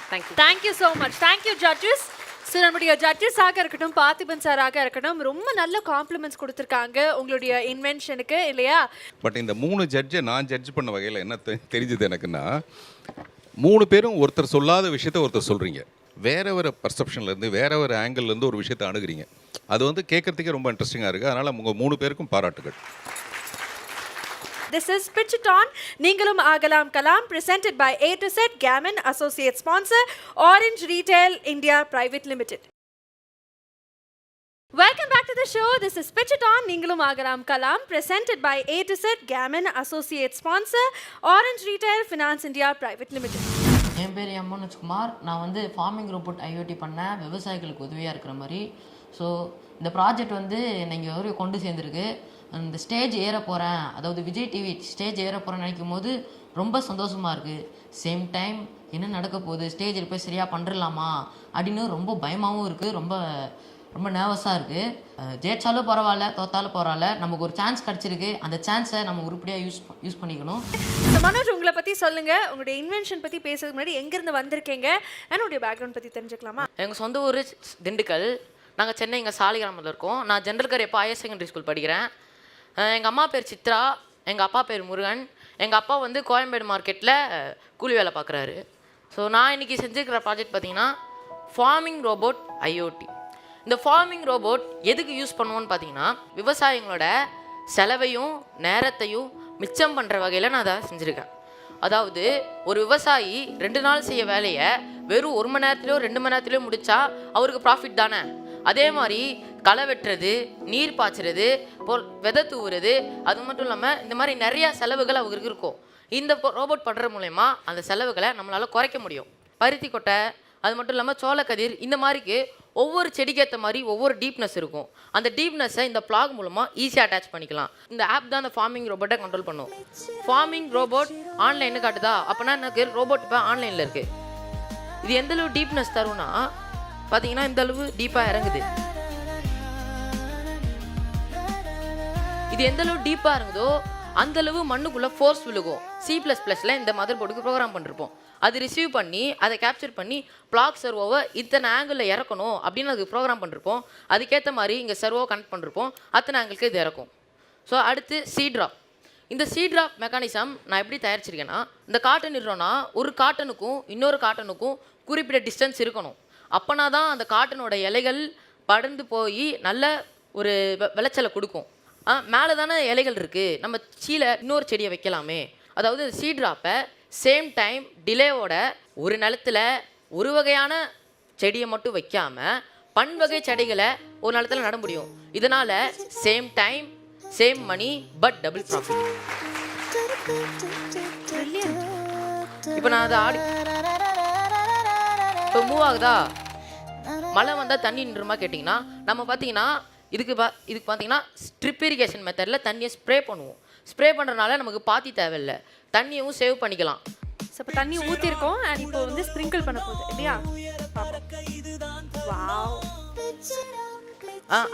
Thank you so much. Thank you judges. So நம்முடைய ஜட்ஜஸாக இருக்கட்டும், பார்த்திபன் சாராக இருக்கட்டும், ரொம்ப நல்ல காம்ப்ளிமெண்ட்ஸ் கொடுத்துருக்காங்க உங்களுடைய இன்வென்ஷனுக்கு இல்லையா? பட் இந்த 3 ஜட்ஜை நான் ஜட்ஜ் பண்ண வகையில் என்ன தெரிஞ்சது எனக்குன்னா, 3 பேரும் ஒருத்தர் சொல்லாத விஷயத்த ஒருத்தர் சொல்கிறீங்க. வேற ஒரு பர்செப்ஷன்லேருந்து வேற ஒரு ஆங்கிள்லேருந்து ஒரு விஷயத்தை அணுகிறீங்க. அது வந்து கேட்குறதுக்கே ரொம்ப இன்ட்ரெஸ்டிங்காக இருக்குது. அதனால் உங்கள் 3 பேருக்கும் பாராட்டுகள். This is Pitch It On. நீங்களும் ஆகலாம் Kalam, presented by A to Z Gammon, associate sponsor Orange Retail India Private Limited. Welcome back to the show. This is Pitch It On. நீங்களும் ஆகலாம் Kalam, presented by A to Z Gammon, associate sponsor Orange Retail Finance India Private Limited. என் பேர் M Manojkumar. நான் வந்து farming robot IoT பண்ணேன், விவசாயிகளுக்கு உதவியாக இருக்கிற மாதிரி. ஸோ இந்த ப்ராஜெக்ட் வந்து நீங்கள் வரையும் கொண்டு சேர்ந்துருக்கு. அந்த ஸ்டேஜ் ஏற போகிறேன், அதாவது விஜய் டிவி ஸ்டேஜ் ஏற போகிறேன்னு நினைக்கும் போது ரொம்ப சந்தோஷமாக இருக்குது. சேம் டைம் என்ன நடக்க போகுது, ஸ்டேஜில் போய் சரியாக பண்ணுறலாமா அப்படின்னு ரொம்ப பயமாகவும் இருக்குது. ரொம்ப ரொம்ப நர்வஸாக இருக்குது. ஜெயிச்சாலும் பரவாயில்ல, தோத்தாலும் பரவாயில்ல, நமக்கு ஒரு சான்ஸ் கிடச்சிருக்கு. அந்த சான்ஸை நம்ம உருப்படியாக யூஸ் பண்ணிக்கணும். மனோஜ், உங்களை பற்றி சொல்லுங்கள். உங்களுடைய இன்வென்ஷன் பற்றி பேசுறதுக்கு முன்னாடி எங்கேருந்து வந்திருக்கீங்க, என்னுடைய பேக்ரவுண்ட் பற்றி தெரிஞ்சுக்கலாமா? எங்கள் சொந்த ஊர் திண்டுக்கல். நாங்கள் சென்னை இங்கே சாலிகிராமத்தில் இருக்கோம். நான் general Cariappa higher secondary school படிக்கிறேன். எங்கள் அம்மா பேர் சித்ரா, எங்கள் அப்பா பேர் முருகன். எங்கள் அப்பா வந்து கோயம்பேடு மார்க்கெட்டில் கூலி வேலை பார்க்குறாரு. ஸோ நான் இன்றைக்கி செஞ்சுருக்கிற ப்ராஜெக்ட் பார்த்திங்கன்னா ஃபார்மிங் ரோபோட் IoT. இந்த ஃபார்மிங் ரோபோட் எதுக்கு யூஸ் பண்ணுவோன்னு பார்த்தீங்கன்னா, விவசாயிங்களோட செலவையும் நேரத்தையும் மிச்சம் பண்ணுற வகையில் நான் அதை செஞ்சுருக்கேன். அதாவது ஒரு விவசாயி 2 நாள் செய்ய வேலையை வெறும் 1 மணி நேரத்துலையோ 2 மணி நேரத்துலையோ முடித்தா அவருக்கு ப்ராஃபிட் தானே. அதே மாதிரி களை வெட்டுறது, நீர் பாய்ச்சறது, விதை தூவுறது, அது மட்டும் இல்லாமல் இந்த மாதிரி நிறையா செலவுகள் அவருக்கு இருக்கும். இந்த ரோபோட் பண்ணுற மூலயமா அந்த செலவுகளை நம்மளால் குறைக்க முடியும். பருத்தி கொட்டை, அது மட்டும் இல்லாமல் சோளக்கதிர், இந்த மாதிரிக்கு ஒவ்வொரு செடிக்கு ஏற்ற மாதிரி ஒவ்வொரு டீப்னஸ் இருக்கும். அந்த டீப்னஸை இந்த பிளாக் மூலமாக ஈஸியாக அட்டாச் பண்ணிக்கலாம். இந்த ஆப் தான் அந்த ஃபார்மிங் ரோபோட்டை கண்ட்ரோல் பண்ணும். ஃபார்மிங் ரோபோட் ஆன்லைன்னு காட்டுதா, அப்போனா எனக்கு ரோபோட் இப்போ ஆன்லைனில் இருக்குது. இது எந்தளவு டீப்னஸ் தரும்னா பார்த்தீங்கன்னா இந்த அளவு டீப்பாக இறங்குது. இது எந்த அளவு டீப்பாக இருக்குதோ அந்த அளவு மண்ணுக்குள்ளே ஃபோர்ஸ் விழுகும். C++ல இந்த மதர் போர்டுக்கு ப்ரோக்ராம் பண்ணிருப்போம். அது ரிசீவ் பண்ணி அதை கேப்சர் பண்ணி பிளாக் சர்வோவை இத்தனை ஆங்கிளில் இறக்கணும் அப்படின்னு அதுக்கு ப்ரோக்ராம் பண்ணிருப்போம். அதுக்கேற்ற மாதிரி இங்கே சர்வோவை கனெக்ட் பண்ணிருப்போம். அத்தனை ஆங்கிளுக்கு இது இறக்கும். ஸோ அடுத்து C-ட்ராப். இந்த C-ட்ராப் மெக்கானிசம் நான் எப்படி தயாரிச்சிருக்கேன்னா, இந்த காட்டன் இடுறோன்னா ஒரு காட்டனுக்கும் இன்னொரு காட்டனுக்கும் குறிப்பிட்ட டிஸ்டன்ஸ் இருக்கணும். அப்போனா தான் அந்த காட்டனோட இலைகள் படர்ந்து போய் நல்ல ஒரு விளைச்சலை கொடுக்கும். மேலே தானே இலைகள் இருக்குது, நம்ம கீழே இன்னொரு செடியை வைக்கலாமே. அதாவது C-ட்ராப்பை சேம் டைம் டிலேவோட ஒரு நிலத்தில் ஒரு வகையான செடியை மட்டும் வைக்காமல் பன்வகை செடிகளை ஒரு நிலத்தில் நட முடியும். இதனால் same time same money but double profit. இப்போ நான் அதை இப்போ மூவ் ஆகுதா, மழை வந்தால் தண்ணி நின்றுமா கேட்டிங்கன்னா, நம்ம பார்த்தீங்கன்னா இதுக்கு பார்த்தீங்கன்னா ஸ்ட்ரிப் இரிகேஷன் மெத்தடில் தண்ணியை ஸ்ப்ரே பண்ணுவோம். ஸ்ப்ரே பண்ணுறதுனால நமக்கு பாத்தி தேவையில்லை, தண்ணியும் சேவ் பண்ணிக்கலாம். ஸோ இப்போ தண்ணி ஊற்றிருக்கோம் அண்ட் இப்போ வந்து ஸ்ப்ரிங்கிள் பண்ண போகுது இல்லையா? வாவ்.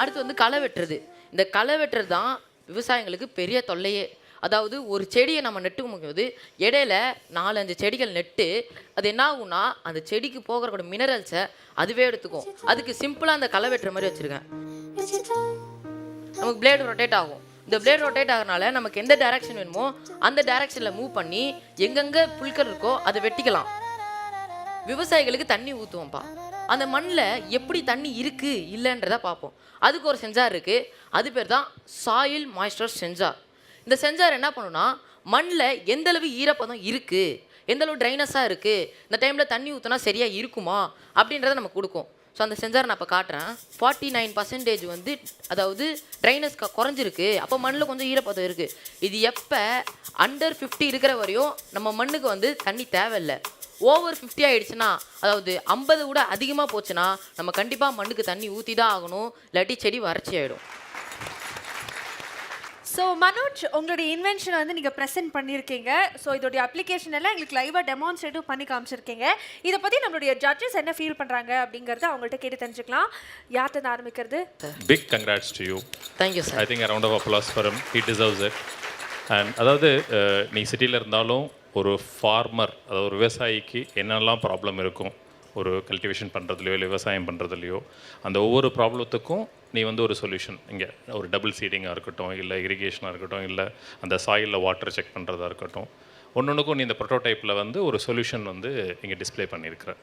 அடுத்து வந்து களை வெட்டுறது. இந்த களை வெட்டுறது தான் விவசாயிங்களுக்கு பெரிய தொல்லையே. அதாவது ஒரு செடியை நம்ம நெட்டுக்கும் போது இடையில 4-5 செடிகள் நெட்டு அது என்ன ஆகும்னா அந்த செடிக்கு போகிற மினரல்ஸை அதுவே எடுத்துக்கும். அதுக்கு சிம்பிளாக அந்த களை வெட்டுற மாதிரி வச்சுருக்கேன். நமக்கு பிளேடு ரொட்டேட் ஆகும். இந்த பிளேட் ரொட்டேட் ஆகிறனால நமக்கு எந்த டைரக்ஷன் வேணுமோ அந்த டைரக்ஷனில் மூவ் பண்ணி எங்கெங்கே புல்கள் இருக்கோ அதை வெட்டிக்கலாம். விவசாயிகளுக்கு தண்ணி ஊற்றுவோம்ப்பா. அந்த மண்ணில் எப்படி தண்ணி இருக்குது இல்லைன்றதை பார்ப்போம். அதுக்கு ஒரு சென்சார் இருக்குது. அது பேர் தான் சாயில் மாய்ஸ்சர் சென்சார். இந்த சென்சார் என்ன பண்ணுன்னா மண்ணில் எந்தளவு ஈரப்பதம் இருக்குது, எந்தளவு ட்ரைனஸாக இருக்குது, இந்த டைமில் தண்ணி ஊற்றினா சரியாக இருக்குமா அப்படின்றத நமக்கு கொடுக்கும். ஸோ அந்த சென்சார் நான் இப்போ காட்டுறேன். 49% வந்து அதாவது ட்ரைனஸ் குறைஞ்சிருக்கு. அப்போ மண்ணில் கொஞ்சம் ஈரப்பதம் இருக்குது. இது எப்போ அண்டர் 50 இருக்கிற வரையும் நம்ம மண்ணுக்கு வந்து தண்ணி தேவையில்லை. ஓவர் 50 ஆகிடுச்சுன்னா, அதாவது 50 விட அதிகமாக போச்சுன்னா நம்ம கண்டிப்பாக மண்ணுக்கு தண்ணி ஊற்றி தான் ஆகணும், இல்லாட்டி செடி வறட்சி ஆகிடும். ஸோ மனோஜ், உங்களுடைய இன்வென்ஷனை வந்து நீங்கள் ப்ரெசென்ட் பண்ணியிருக்கீங்க. ஸோ இதோடைய அப்ளிகேஷன் எல்லாம் எங்களுக்கு லைவாக டெமான்ஸ்ட்ரேட்டிவ் பண்ணி காமிச்சிருக்கீங்க. இதை பற்றி நம்மளுடைய ஜட்ஜஸ் என்ன ஃபீல் பண்ணுறாங்க அப்படிங்கிறத அவங்கள்ட்ட கேட்டு தெரிஞ்சுக்கலாம். யார்கிட்ட ஆரம்பிக்கிறது? Big congrats to you. Thank you sir. I think a round of applause for him. He deserves it. And அதாவது நீ சிட்டியில் இருந்தாலும் ஒரு ஃபார்மர், அதாவது ஒரு விவசாயிக்கு என்னெல்லாம் ப்ராப்ளம் இருக்கும் ஒரு கல்டிவேஷன் பண்ணுறதுலையோ இல்லை விவசாயம் பண்ணுறதுலையோ, அந்த ஒவ்வொரு ப்ராப்ளத்துக்கும் நீ வந்து ஒரு சொல்யூஷன், இங்கே ஒரு டபுள் சீடிங்காக இருக்கட்டும், இல்லை இரிகேஷனாக இருக்கட்டும், இல்லை அந்த சாயிலில் வாட்டர் செக் பண்ணுறதா இருக்கட்டும், ஒன்றுக்கும் நீ இந்த ப்ரோட்டோடைப்பில் வந்து ஒரு சொல்யூஷன் வந்து இங்கே டிஸ்பிளே பண்ணியிருக்கிற.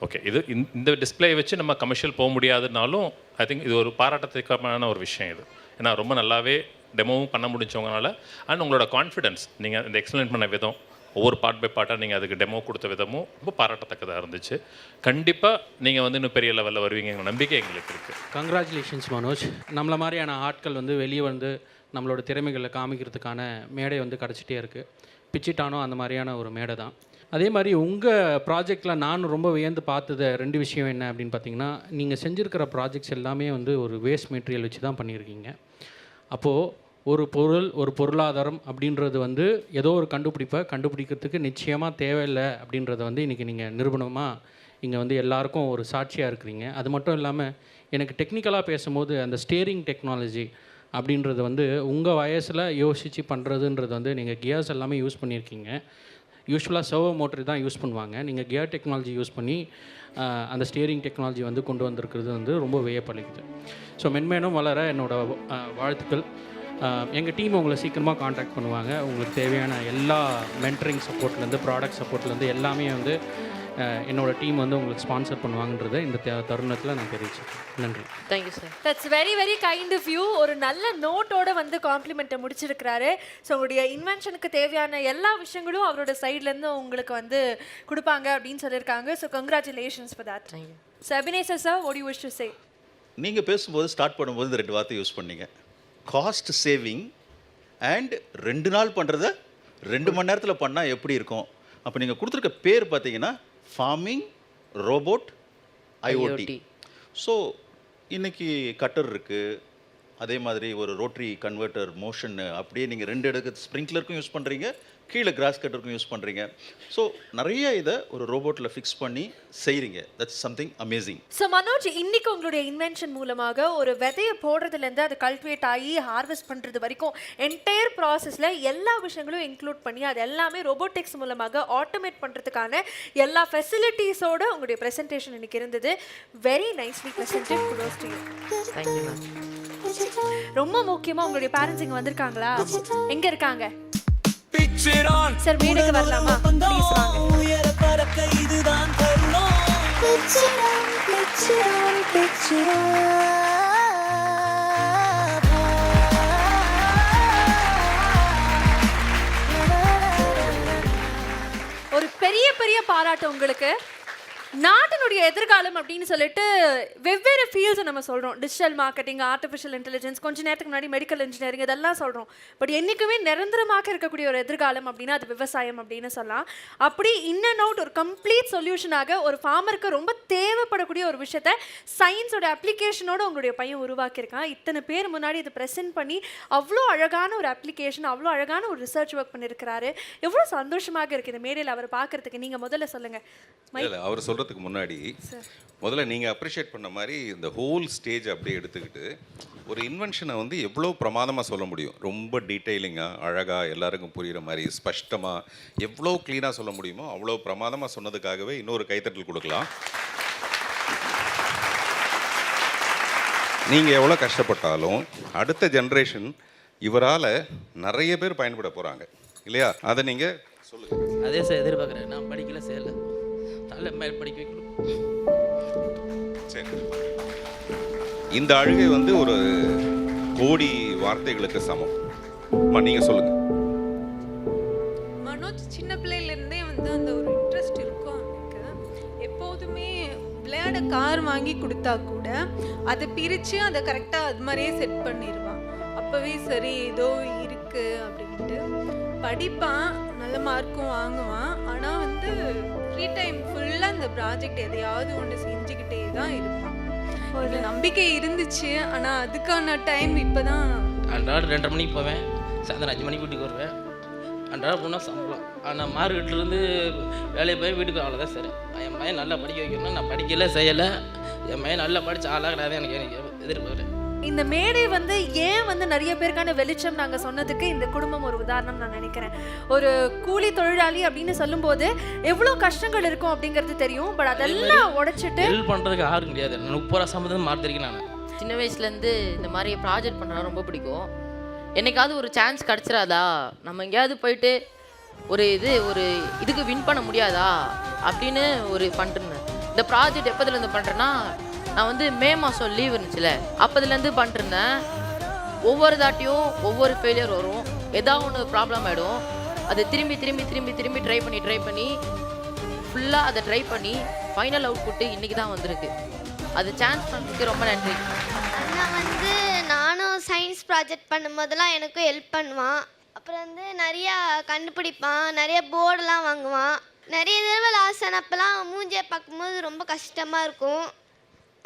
ஓகே, இது இந்த டிஸ்பிளே வச்சு நம்ம கமர்ஷியல் போக முடியாதுனாலும் ஐ திங்க் இது ஒரு பாராட்டத்துக்கான ஒரு விஷயம். இது ஏன்னா ரொம்ப நல்லாவே டெமோவும் பண்ண முடிஞ்சவங்கனால, அண்ட் உங்களோட கான்ஃபிடென்ஸ், நீங்கள் இந்த எக்ஸ்பிளைன் பண்ண விதம், ஒவ்வொரு பார்ட் பை பார்ட்டாக நீங்கள் அதுக்கு டெமோ கொடுத்த விதமும் ரொம்ப பாராட்டத்தக்கதாக இருந்துச்சு. கண்டிப்பாக நீங்கள் வந்து இன்னும் பெரிய லெவலில் வருவீங்கிற நம்பிக்கை எங்களுக்கு இருக்குது. கங்க்ராச்சுலேஷன்ஸ் மனோஜ். நம்மளை மாதிரியான ஆட்கள் வந்து வெளியே வந்து நம்மளோட திறமைகளை காமிக்கிறதுக்கான மேடை வந்து கிடச்சிட்டே இருக்குது. பிச்சிட்டானோ அந்த மாதிரியான ஒரு மேடை தான். அதே மாதிரி உங்கள் ப்ராஜெக்டில் நான் ரொம்ப வியந்து பார்த்தது 2 விஷயம் என்ன அப்படின்னு பார்த்தீங்கன்னா, நீங்கள் செஞ்சுருக்கிற ப்ராஜெக்ட்ஸ் எல்லாமே வந்து ஒரு வேஸ்ட் மெட்டீரியல் வச்சு தான் பண்ணியிருக்கீங்க. அப்போது ஒரு பொருள், ஒரு பொருளாதாரம் அப்படின்றது வந்து ஏதோ ஒரு கண்டுபிடிக்கிறதுக்கு நிச்சயமாக தேவையில்லை அப்படின்றத வந்து இன்றைக்கி நீங்கள் நிரூபணமாக இங்கே வந்து எல்லாருக்கும் ஒரு சாட்சியாக இருக்கிறீங்க. அது மட்டும் இல்லாமல் எனக்கு டெக்னிக்கலாக பேசும்போது அந்த ஸ்டேரிங் டெக்னாலஜி அப்படின்றது வந்து உங்கள் வயசில் யோசித்து பண்ணுறதுன்றது வந்து நீங்கள் கியர்ஸ் எல்லாமே யூஸ் பண்ணியிருக்கீங்க. யூஸ்வலாக சர்வோ மோட்டர் தான் யூஸ் பண்ணுவாங்க. நீங்கள் கியர் டெக்னாலஜி யூஸ் பண்ணி அந்த ஸ்டியரிங் டெக்னாலஜி வந்து கொண்டு வந்திருக்கிறது வந்து ரொம்ப வியப்பளிக்குது. ஸோ மென்மேனும் வளர என்னோடய வாழ்த்துக்கள். எங்கள் டீம் உங்களை சீக்கிரமாக காண்டாக்ட் பண்ணுவாங்க. உங்களுக்கு தேவையான எல்லா மென்டரிங் சப்போர்ட்லேருந்து ப்ராடக்ட் சப்போர்ட்லேருந்து எல்லாமே வந்து என்னோடய டீம் வந்து உங்களுக்கு ஸ்பான்சர் பண்ணுவாங்கன்றதை இந்த தருணத்தில் நான் தெரிவிச்சிருக்கேன். நன்றி. Thank you sir. That's very very kind of you. ஒரு நல்ல நோட்டோட வந்து காம்ப்ளிமெண்ட்டை முடிச்சிருக்கிறாரு. ஸோ உங்களுடைய இன்வென்ஷனுக்கு தேவையான எல்லா விஷயங்களும் அவரோட சைட்லேருந்து உங்களுக்கு வந்து கொடுப்பாங்க அப்படின்னு சொல்லியிருக்காங்க. So congratulations for that. Thank you. So Abinesar sir, what you wish to say? நீங்கள் பேசும்போது ஸ்டார்ட் பண்ணும்போது இந்த 2 வார்த்தை யூஸ் பண்ணீங்க, காஸ்ட் சேவிங் அண்ட் 2 நாள் பண்ணுறத 2 மணி நேரத்தில் பண்ணால் எப்படி இருக்கும். அப்போ நீங்கள் கொடுத்துருக்க பேர் பார்த்தீங்கன்னா ஃபார்மிங் ரோபோட் IoT. ஸோ இன்றைக்கி கட்டர் இருக்குது, அதே மாதிரி ஒரு ரோட்டரி கன்வெர்ட்டர் மோஷன் அப்படியே நீங்கள் 2 அடுக்கு ஸ்ப்ரிங்க்லருக்கும் யூஸ் பண்ணுறீங்க, கீழே கிராஸ் கட்டருக்கும் யூஸ் பண்ணுறீங்க. ஸோ நிறைய இதை ஒரு ரோபோட்டில் ஃபிக்ஸ் பண்ணி செய்கிறீங்க. That's something amazing. So Manoj, இன்னைக்கு உங்களுடைய இன்வென்ஷன் மூலமாக ஒரு விதையை போடுறதுலேருந்து அது கல்டிவேட் ஆகி ஹார்வெஸ்ட் பண்ணுறது வரைக்கும் என்டையர் ப்ராசஸில் எல்லா விஷயங்களும் இன்க்ளூட் பண்ணி அது எல்லாமே ரோபோட்டிக்ஸ் மூலமாக ஆட்டோமேட் பண்ணுறதுக்கான எல்லா ஃபெசிலிட்டிஸோட உங்களுடைய ப்ரெசன்டேஷன் இன்னைக்கு இருந்தது. Very nicely presented. Kudos to you. Thank you ma'am. ரொம்ப முக்கியமாக உங்களுடைய பேரண்ட்ஸ் இங்கே வந்திருக்காங்களா? எங்கே இருக்காங்க சார்? Picture வீடுக்கு வரலாமா? ப்ளீஸ் வாங்க. உயர பறக்க இதுதான் தருணம். Picture on, picture on, picture on. ஒரு பெரிய பெரிய பாராட்டு உங்களுக்கு. நாட்டினுடைய எதிர்காலம் அப்படின்னு சொல்லிட்டு வெவ்வேறு ஃபீல்ட்ஸை நம்ம சொல்கிறோம். டிஜிட்டல் மார்க்கெட்டிங், ஆர்டிஃபிஷியல் இன்டெலிஜென்ஸ், கொஞ்ச நேரத்துக்கு முன்னாடி மெடிக்கல் இன்ஜினியரிங், இதெல்லாம் சொல்கிறோம். பட் என்றைக்குமே நிரந்தரமாக இருக்கக்கூடிய ஒரு எதிர்காலம் அப்படின்னா அது விவசாயம் அப்படின்னு சொல்லலாம். அப்படி இன் அண்ட் அவுட் ஒரு கம்ப்ளீட் சொல்யூஷனாக ஒரு ஃபார்மருக்கு ரொம்ப தேவைப்படக்கூடிய ஒரு விஷயத்த சயின்ஸோட அப்ளிகேஷனோட உங்களுடைய பையன் உருவாக்கியிருக்கான். இத்தனை பேர் முன்னாடி இதை ப்ரெசென்ட் பண்ணி அவ்வளோ அழகான ஒரு அப்ளிகேஷன், அவ்வளோ அழகான ஒரு ரிசர்ச் ஒர்க் பண்ணியிருக்கிறாரு. எவ்வளோ சந்தோஷமாக இருக்குது இந்த மேடையில் அவரை பார்க்குறதுக்கு. நீங்கள் முதல்ல சொல்லுங்கள். அவர் சொல்கிறதுக்கு முன்னாடி முதல்ல நீங்கள் அப்ரிஷியேட் பண்ண மாதிரி இந்த ஹோல் ஸ்டேஜ் அப்படியே எடுத்துக்கிட்டு ஒரு இன்வென்ஷனை வந்து எவ்வளோ பிரமாதமாக சொல்ல முடியும், ரொம்ப டீட்டெயிலிங்காக அழகாக எல்லாருக்கும் புரிகிற மாதிரி ஸ்பஷ்டமாக எவ்வளோ க்ளீனாக சொல்ல முடியுமோ அவ்வளோ பிரமாதமாக சொன்னதுக்காகவே இன்னொரு கைத்தட்டல் கொடுக்கலாம். நீங்கள் எவ்வளோ கஷ்டப்பட்டாலும் அடுத்த ஜென்ரேஷன் இவரால் நிறைய பேர் பயன்பட போகிறாங்க இல்லையா? அதை நீங்கள் சொல்லுங்கள். அதே சார் எதிர்பார்க்குறேன். நான் படிக்கல, செய்யலை, நல்ல மேல் படிக்க வைக்கணும். சரி, இந்த அழுகை வந்து ஒரு கோடி வார்த்தைகளுக்கு சமம். நீங்கள் சொல்லுங்கள். மனோஜ் சின்ன பிள்ளையிலேருந்தே வந்து அந்த ஒரு இன்ட்ரெஸ்ட் இருக்கும் அவனுக்கு. எப்போதுமே விளையாட கார் வாங்கி கொடுத்தா கூட அதை பிரித்து அதை கரெக்டாக அது மாதிரியே செட் பண்ணிடுவான். அப்போவே சரி ஏதோ இருக்குது அப்படின்ட்டு படிப்பான், நல்ல மார்க்கும் வாங்குவான். ஆனால் வந்து ஃப்ரீ டைம் ஃபுல்லாக அந்த ப்ராஜெக்ட் எதையாவது ஒன்று செஞ்சுக்கிட்டே தான் இருப்பான். ஒரு நம்பிக்கை இருந்துச்சு, ஆனால் அதுக்கான டைம் இப்போ தான். அன்றாடம் 2:30 மணிக்கு போவேன், சாயந்தரம் 5 மணிக்கு வீட்டுக்கு வருவேன். அன்றாடம் போனால் சம்பளம். ஆனால் மார்க்கெட்லேருந்து வேலையை போய் வீட்டுக்கு அவ்வளோதான் சரி. என் பையன் நல்லா படிக்க வைக்கணும். நான் படிக்கலை, செய்யலை. என் பையன் நல்லா படித்து ஆளாகிறாரு எனக்கு எதிர்பார்க்குறேன். இந்த மேடை வந்து ஏன் வந்து நிறைய பேருக்கான வெளிச்சம் நாங்கள் சொன்னதுக்கு இந்த குடும்பம் ஒரு உதாரணம் நான் நினைக்கிறேன். ஒரு கூலி தொழிலாளி அப்படின்னு சொல்லும்போது எவ்வளோ கஷ்டங்கள் இருக்கும் அப்படிங்கிறது தெரியும். பட் அதெல்லாம் உடைச்சிட்டு ஹெல்ப் பண்ணுறதுக்கு யாரும் கிடையாது. 30 ரூபா சம்பளம் மாற்றிருக்கேன் நான். சின்ன வயசுலேருந்து இந்த மாதிரி ப்ராஜெக்ட் பண்ணுறது ரொம்ப பிடிக்கும். என்னைக்காவது ஒரு சான்ஸ் கிடச்சிடாதா, நம்ம எங்கேயாவது போயிட்டு ஒரு இதுக்கு வின் பண்ண முடியாதா அப்படின்னு ஒரு பண்ணிருந்தேன். இந்த ப்ராஜெக்ட் எப்போதுலேருந்து பண்ணுறேன்னா, நான் வந்து மே மாதம் லீவ் இருந்துச்சுல, அப்போதுலேருந்து பண்ணிருந்தேன். ஒவ்வொரு தாட்டியும் ஒவ்வொரு ஃபெயிலியர் வரும், ஏதாவது ஒன்று ப்ராப்ளம் ஆகிடும். அதை திரும்பி திரும்பி திரும்பி திரும்பி ட்ரை பண்ணி ஃபுல்லாக அதை ட்ரை பண்ணி ஃபைனல் அவுட்புட்டு இன்றைக்கி தான் வந்திருக்கு. அது சான்ஸ் பண்ணதுக்கு ரொம்ப நன்றி. நான் வந்து நானும் சயின்ஸ் ப்ராஜெக்ட் பண்ணும்போதெல்லாம் எனக்கும் ஹெல்ப் பண்ணுவான். அப்புறம் வந்து நிறையா கண்டுபிடிப்பான், நிறைய போர்டெலாம் வாங்குவான். நிறைய தடவை லாஸ் ஆனப்பெல்லாம் மூஞ்சியை பார்க்கும்போது ரொம்ப கஷ்டமாக இருக்கும்.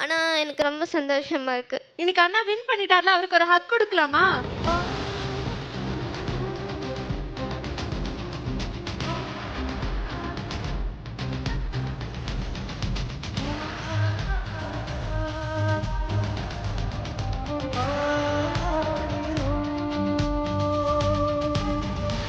ஆனால் எனக்கு ரொம்ப சந்தோஷமாக இருக்குது. இன்னைக்கு அண்ணா வின் பண்ணிட்டார்ல, அவருக்கு ஒரு ஹக் கொடுக்கலாமா?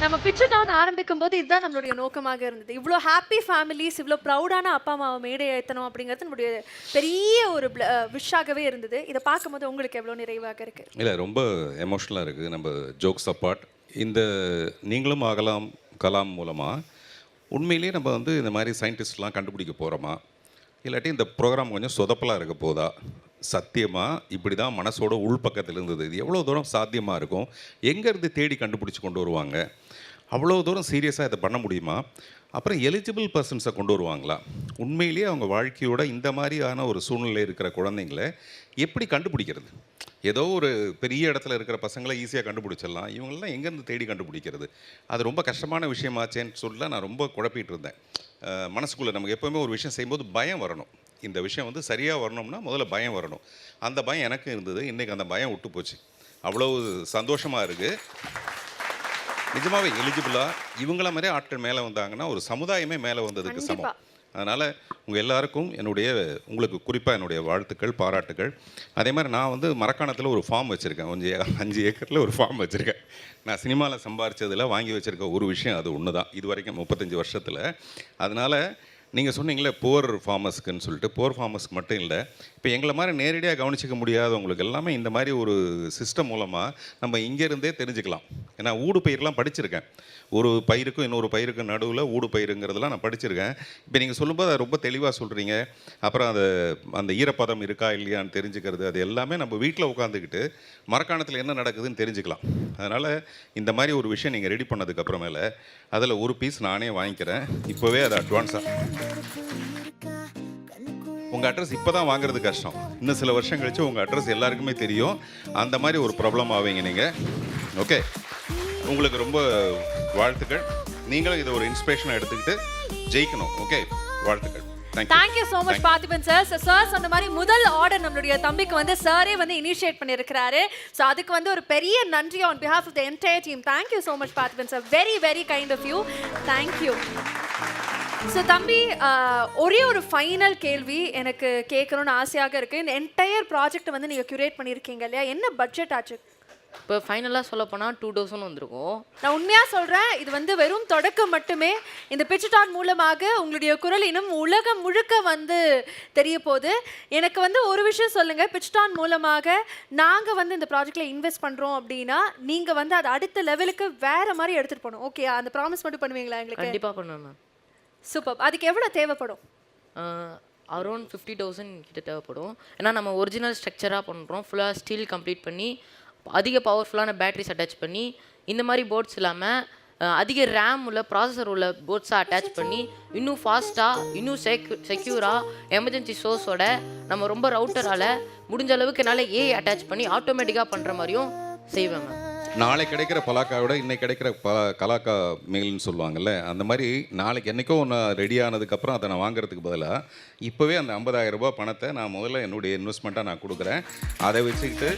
நம்ம பிக்சர் டவுன் ஆரம்பிக்கும் போது இதுதான் நம்மளுடைய நோக்கமாக இருந்தது. இவ்வளோ ஹாப்பி ஃபேமிலிஸ், இவ்வளோ ப்ரௌடான அப்பா அம்மாவை மேடை ஏற்றணும் அப்படிங்கிறது நம்மளுடைய பெரிய ஒரு விஷாகவே இருந்தது. இதை பார்க்கும்போது உங்களுக்கு எவ்வளோ நிறைவாக இருக்குது? இல்லை, ரொம்ப எமோஷ்னலாக இருக்குது. நம்ம ஜோக்ஸ் அப்பார்ட், இந்த நீங்களும் ஆகலாம் கலாம் மூலமாக உண்மையிலேயே நம்ம வந்து இந்த மாதிரி சயின்டிஸ்ட்லாம் கண்டுபிடிக்க போகிறோமா, இல்லாட்டி இந்த ப்ரோக்ராம் கொஞ்சம் சொதப்பலாக இருக்க போதா? சத்தியமாக இப்படி தான் மனசோட உள்பக்கத்தில் இருந்தது. இது எவ்வளோ தூரம் சாத்தியமாக இருக்கும், எங்கேருந்து தேடி கண்டுபிடிச்சி கொண்டு வருவாங்க, அவ்வளோ தூரம் சீரியஸாக இதை பண்ண முடியுமா? அப்புறம் எலிஜிபிள் பர்சன்ஸை கொண்டு வருவாங்களா? உண்மையிலேயே அவங்க வாழ்க்கையோட இந்த மாதிரியான ஒரு சூழ்நிலை இருக்கிற குழந்தைங்களை எப்படி கண்டுபிடிக்கிறது? ஏதோ ஒரு பெரிய இடத்துல இருக்கிற பசங்களை ஈஸியாக கண்டுபிடிச்சிடலாம், இவங்களெலாம் எங்கேருந்து தேடி கண்டுபிடிக்கிறது? அது ரொம்ப கஷ்டமான விஷயமாச்சேன்னு சொல்ல நான் ரொம்ப குழப்பிட்டு இருந்தேன். மனசுக்குள்ளே நமக்கு எப்போவுமே ஒரு விஷயம் செய்யும்போது பயம் வரணும். இந்த விஷயம் வந்து சரியாக வரணும்னா முதல்ல பயம் வரணும். அந்த பயம் எனக்கு இருந்தது. இன்றைக்கி அந்த பயம் விட்டு போச்சு. அவ்வளோ சந்தோஷமாக இருக்குது. நிஜமாகவே எலிஜிபிளாக இவங்கள மாதிரியே ஆட்கள் மேலே வந்தாங்கன்னா ஒரு சமுதாயமே மேலே வந்ததுக்கு சமம். அதனால் உங்கள் எல்லாருக்கும் உங்களுக்கு குறிப்பாக என்னுடைய வாழ்த்துக்கள், பாராட்டுகள். அதே மாதிரி நான் வந்து மரக்காணத்தில் ஒரு ஃபார்ம் வச்சுருக்கேன். 5 ஏக்கரில் ஒரு ஃபார்ம் வச்சுருக்கேன். நான் சினிமாவில் சம்பாரிச்சதில் வாங்கி வச்சுருக்க ஒரு விஷயம் அது ஒன்று தான் இது வரைக்கும் 35 வருஷத்தில். அதனால் நீங்கள் சொன்னீங்களே புவர் ஃபார்மர்ஸ்க்குன்னு சொல்லிட்டு, புவர் ஃபார்மர்ஸ்க்கு மட்டும் இல்லை, இப்போ எங்களை மாதிரி நேரடியாக கவனிச்சிக்க முடியாதவங்களுக்கு எல்லாமே இந்த மாதிரி ஒரு சிஸ்டம் மூலமாக நம்ம இங்கேருந்தே தெரிஞ்சுக்கலாம். ஏன்னா ஊடு பயிரெலாம் படிச்சிருக்கேன். ஒரு பயிருக்கும் இன்னொரு பயிருக்கும் நடுவில் ஊடு பயிருங்கிறதெல்லாம் நான் படிச்சிருக்கேன். இப்போ நீங்கள் சொல்லும்போது அதை ரொம்ப தெளிவாக சொல்கிறீங்க. அப்புறம் அந்த ஈரப்பதம் இருக்கா இல்லையான்னு தெரிஞ்சுக்கிறது, அது எல்லாமே நம்ம வீட்டில் உட்காந்துக்கிட்டு மரக்காணத்தில் என்ன நடக்குதுன்னு தெரிஞ்சுக்கலாம். அதனால் இந்த மாதிரி ஒரு விஷயம் நீங்கள் ரெடி பண்ணதுக்கப்புறமேல அதில் ஒரு பீஸ் நானே வாங்கிக்கிறேன். இப்போவே அது அட்வான்ஸாக. உங்கள் அட்ரஸ் இப்போ தான் வாங்குறது கஷ்டம். இன்னும் சில வருஷம் கழித்து உங்கள் அட்ரஸ் எல்லாருக்குமே தெரியும். அந்த மாதிரி ஒரு ப்ராப்ளம் ஆவீங்க நீங்கள். ஓகே, உங்களுக்கு ரொம்ப வாழ்த்துக்கள். நீங்களும் இதை ஒரு இன்ஸ்பிரேஷனாக எடுத்துக்கிட்டு ஜெயிக்கணும். ஓகே, வாழ்த்துக்கள். Thank you so much Parthiban sir. Sir சொன்ன மாதிரி முதல் ஆர்டர் நம்மளுடைய தம்பிக்கு வந்து சாரே வந்து இனிஷியேட் பண்ணியிருக்கிறாரு. ஸோ அதுக்கு வந்து ஒரு பெரிய நன்றி on behalf of the entire team. Thank you so much Parthiban sir. Very very kind of you. Thank you. So தம்பி, ஒரே ஒரு ஃபைனல் கேள்வி எனக்கு கேட்கணும்னு ஆசையாக இருக்குது. இந்த என்டையர் ப்ராஜெக்ட் வந்து நீங்கள் க்யூரேட் பண்ணியிருக்கீங்க இல்லையா, என்ன பட்ஜெட் ஆச்சு? இப்போ ஃபைனலாக சொல்ல போனால் 2000 வந்திருக்கும். நான் உண்மையாக சொல்கிறேன், இது வந்து வெறும் தொடக்கம் மட்டுமே. இந்த பிட்ச்டான் மூலமாக உங்களுடைய குரல் இன்னும் உலகம் முழுக்க வந்து தெரிய போகுது. எனக்கு வந்து ஒரு விஷயம் சொல்லுங்கள், பிட்ச்டான் மூலமாக நாங்கள் வந்து இந்த ப்ராஜெக்டில் இன்வெஸ்ட் பண்ணுறோம் அப்படின்னா நீங்கள் வந்து அதை அடுத்த லெவலுக்கு வேறு மாதிரி எடுத்துகிட்டு போகணும். ஓகே, அந்த ப்ராமிஸ் மட்டும் பண்ணுவீங்களா எங்களுக்கு? கண்டிப்பாக பண்ணுவேன் மேம். சூப்பர். அதுக்கு எவ்வளோ தேவைப்படும்? அரௌண்ட் 50,000 கிட்ட தேவைப்படும். ஏன்னா நம்ம ஒரிஜினல் ஸ்ட்ரக்சராக பண்ணுறோம். ஃபுல்லாக ஸ்டீல் கம்ப்ளீட் பண்ணி அதிக பவர்ஃபுல்லான பேட்டரிஸ் அட்டாச் பண்ணி, இந்த மாதிரி போர்ட்ஸ் இல்லாமல் அதிக ரேம் உள்ள ப்ராசஸர் உள்ள போர்ட்ஸாக அட்டாச் பண்ணி இன்னும் ஃபாஸ்ட்டாக, இன்னும் செக்யூராக, எமர்ஜென்சி சோர்ஸோட நம்ம ரொம்ப ரவுட்டரால் முடிஞ்ச அளவுக்கு என்னால் அட்டாச் பண்ணி ஆட்டோமேட்டிக்காக பண்ணுற மாதிரியும் செய்வேன் மேம். நாளை கிடைக்கிற பலாக்காவோட இன்னைக்கு கிடைக்கிற கலாக்கா மெயில்னு சொல்லுவாங்கல்ல, அந்த மாதிரி நாளைக்கு என்றைக்கோ ஒன்று ரெடி ஆனதுக்கப்புறம் அதை நான் வாங்குறதுக்கு பதிலாக இப்போவே அந்த 50,000 ரூபாய் பணத்தை நான் முதல்ல என்னுடைய இன்வெஸ்ட்மெண்ட்டாக நான் கொடுக்குறேன். அதை வச்சுக்கிட்டு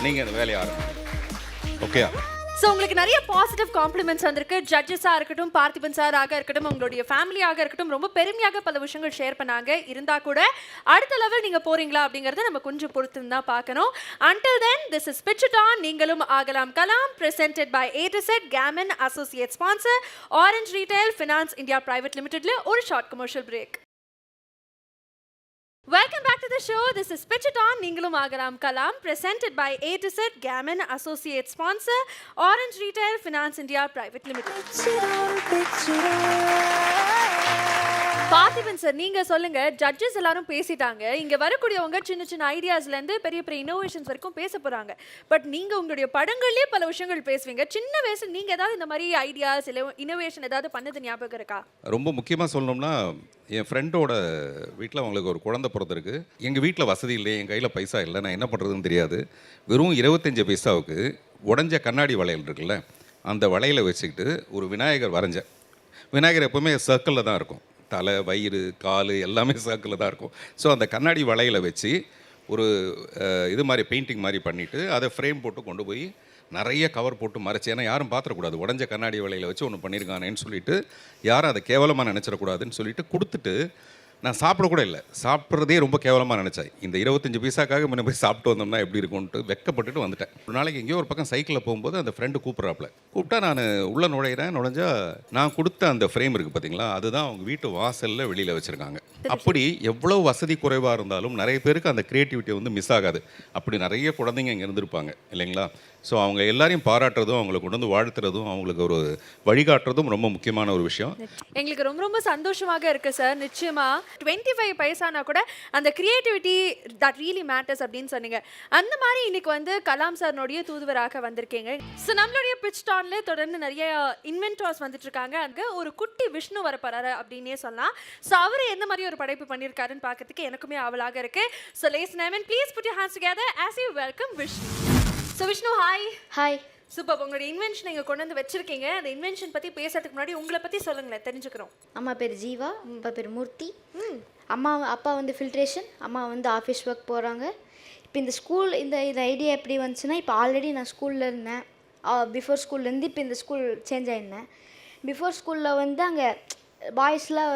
நீங்கள் அந்த வேலையை ஆரம்பிங்க. ஓகே. ஸோ உங்களுக்கு நிறைய பாசிட்டிவ் காம்ப்ளிமெண்ட்ஸ் வந்திருக்கு. ஜட்ஜஸாக இருக்கட்டும், பார்த்திபன் சாராக இருக்கட்டும், உங்களுடைய ஃபேமிலியாக இருக்கட்டும், ரொம்ப பெருமையாக பல விஷயங்கள் ஷேர் பண்ணாங்க. இருந்தால் கூட அடுத்த லெவல் நீங்கள் போகிறீங்களா அப்படிங்கிறத நம்ம கொஞ்சம் பொறுத்து தான் பார்க்கணும். Until then, this is Pitch It On. நீங்களும் ஆகலாம் Kalam, presented by A to Z Gammon, associate sponsor Orange Retail Finance India Private Limitedல ஒரு short commercial break. Welcome back to the show. This is Pitch It On. நீங்களும் ஆகலாம் Kalam, presented by A to Z Gammon, associate sponsor Orange Retail Finance India Private Limited. Parthiban sir, நீங்கள் சொல்லுங்கள். Judges எல்லாரும் பேசிட்டாங்க. இங்கே வரக்கூடியவங்க சின்ன சின்ன ஐடியாஸ்லேருந்து பெரிய பெரிய இன்னோவேஷன்ஸ் வரைக்கும் பேச போகிறாங்க. பட் நீங்கள் உங்களுடைய படங்கள்லேயே பல விஷயங்கள் பேசுவீங்க. சின்ன வயசில் நீங்கள் ஏதாவது இந்த மாதிரி ஐடியாஸ் இல்லை இன்னோவேஷன் ஏதாவது பண்ணது ஞாபகம் இருக்கா? ரொம்ப முக்கியமாக சொல்லணும்னா, என் ஃப்ரெண்டோட வீட்டில் அவங்களுக்கு ஒரு குழந்தை பிறந்திருக்கு. எங்கள் வீட்டில் வசதி இல்லை, என் கையில் பைசா இல்லை, நான் என்ன பண்ணுறதுன்னு தெரியாது. வெறும் 25 பைசாவுக்கு உடஞ்ச கண்ணாடி வளையல் இருக்குல்ல, அந்த வளையலை வச்சுக்கிட்டு ஒரு விநாயகர் வரைஞ்சேன். விநாயகர் எப்போவுமே சர்க்கிளில் தான் இருக்கும். தலை, வயிறு, கால் எல்லாமே சர்க்கிளில் தான் இருக்கும். ஸோ அந்த கண்ணாடி வளையலை வச்சு ஒரு இது மாதிரி பெயிண்டிங் மாதிரி பண்ணிவிட்டு அதை ஃப்ரேம் போட்டு கொண்டு போய் நிறைய கவர் போட்டு மறைச்சி, ஏன்னா யாரும் பார்த்துடக்கூடாது, உடஞ்ச கண்ணாடி வளையலை வச்சு ஒன்று பண்ணியிருக்கானேன்னு சொல்லிட்டு யாரும் அதை கேவலமாக நினச்சிடக்கூடாதுன்னு சொல்லிட்டு கொடுத்துட்டு, நான் சாப்பிடக்கூட இல்லை. சாப்பிட்றதே ரொம்ப கேவலமாக நினச்சேன். இந்த 25 பைசாக்காக முன்ன போய் சாப்பிட்டு வந்தோம்னா எப்படி இருக்கும்ன்ட்டு வெக்கப்பட்டுட்டு வந்துட்டேன். ஒரு நாளைக்கு எங்கேயோ ஒரு பக்கம் சைக்கிளில் போகும்போது அந்த ஃப்ரெண்டு கூப்பிட்டா நான் உள்ளே நுழைஞ்சா நான் கொடுத்த அந்த ஃப்ரேம் இருக்குது பார்த்தீங்களா, அதுதான் அவங்க வீட்டு வாசலில் வெளியில் வச்சுருக்காங்க. அப்படி எவ்வளோ வசதி குறைவாக இருந்தாலும் நிறைய பேருக்கு அந்த க்ரியேட்டிவிட்டி வந்து மிஸ் ஆகாது. அப்படி நிறைய குழந்தைங்க இங்கே இருந்திருப்பாங்க இல்லைங்களா. ஸோ அவங்க எல்லாரையும் பாராட்டுறதும், அவங்களை கொண்டு வந்து வாழ்த்துறதும், அவங்களுக்கு ஒரு வழிகாட்டுறதும் ரொம்ப முக்கியமான ஒரு விஷயம். எங்களுக்கு ரொம்ப ரொம்ப சந்தோஷமாக இருக்குது சார். நிச்சயமாக 25 பைசானா கூட அந்த கிரியேட்டிவிட்டி தட் ரியலி மேட்டர்ஸ் அப்படின்னு சொன்னீங்க. அந்த மாதிரி இன்னைக்கு வந்து கலாம் சார்னுடைய தூதுவராக வந்திருக்கீங்க. ஸோ நம்மளுடைய பிட்ச்டான்ல தொடர்ந்து நிறைய இன்வென்டர்ஸ் வந்துட்டு இருக்காங்க. அங்கே ஒரு குட்டி விஷ்ணு வரப்போறாரு அப்படின்னே சொல்லலாம். ஸோ அவர் எந்த மாதிரி ஒரு படைப்பு பண்ணியிருக்காருன்னு பார்க்கறதுக்கு எனக்குமே ஆவலாக இருக்கு. ஸோ லேஸ் நேமன் please put your hands together as you welcome Vishnu. So Vishnu, hi. Hi. Super. உங்களுடைய இன்வென்ஷன் நீங்கள் கொண்டு வந்து வச்சிருக்கீங்க. அந்த இன்வென்ஷன் பற்றி பேசுறதுக்கு முன்னாடி உங்களை பற்றி சொல்லுங்களேன், தெரிஞ்சுக்கிறோம். அம்மா பேர் ஜீவா, அப்பா பேர் மூர்த்தி. அப்பா வந்து ஃபில்ட்ரேஷன், அம்மா வந்து ஆஃபீஸ் ஒர்க் போகிறாங்க. இப்போ இந்த ஸ்கூல் இந்த ஐடியா எப்படி வந்துச்சுன்னா, இப்போ ஆல்ரெடி நான் ஸ்கூலில் இருந்தேன். பிஃபோர் ஸ்கூல்லேருந்து இப்போ இந்த ஸ்கூல் சேஞ்ச் ஆகிருந்தேன். பிஃபோர் ஸ்கூலில் வந்து அங்கே பாய்ஸ்லாம்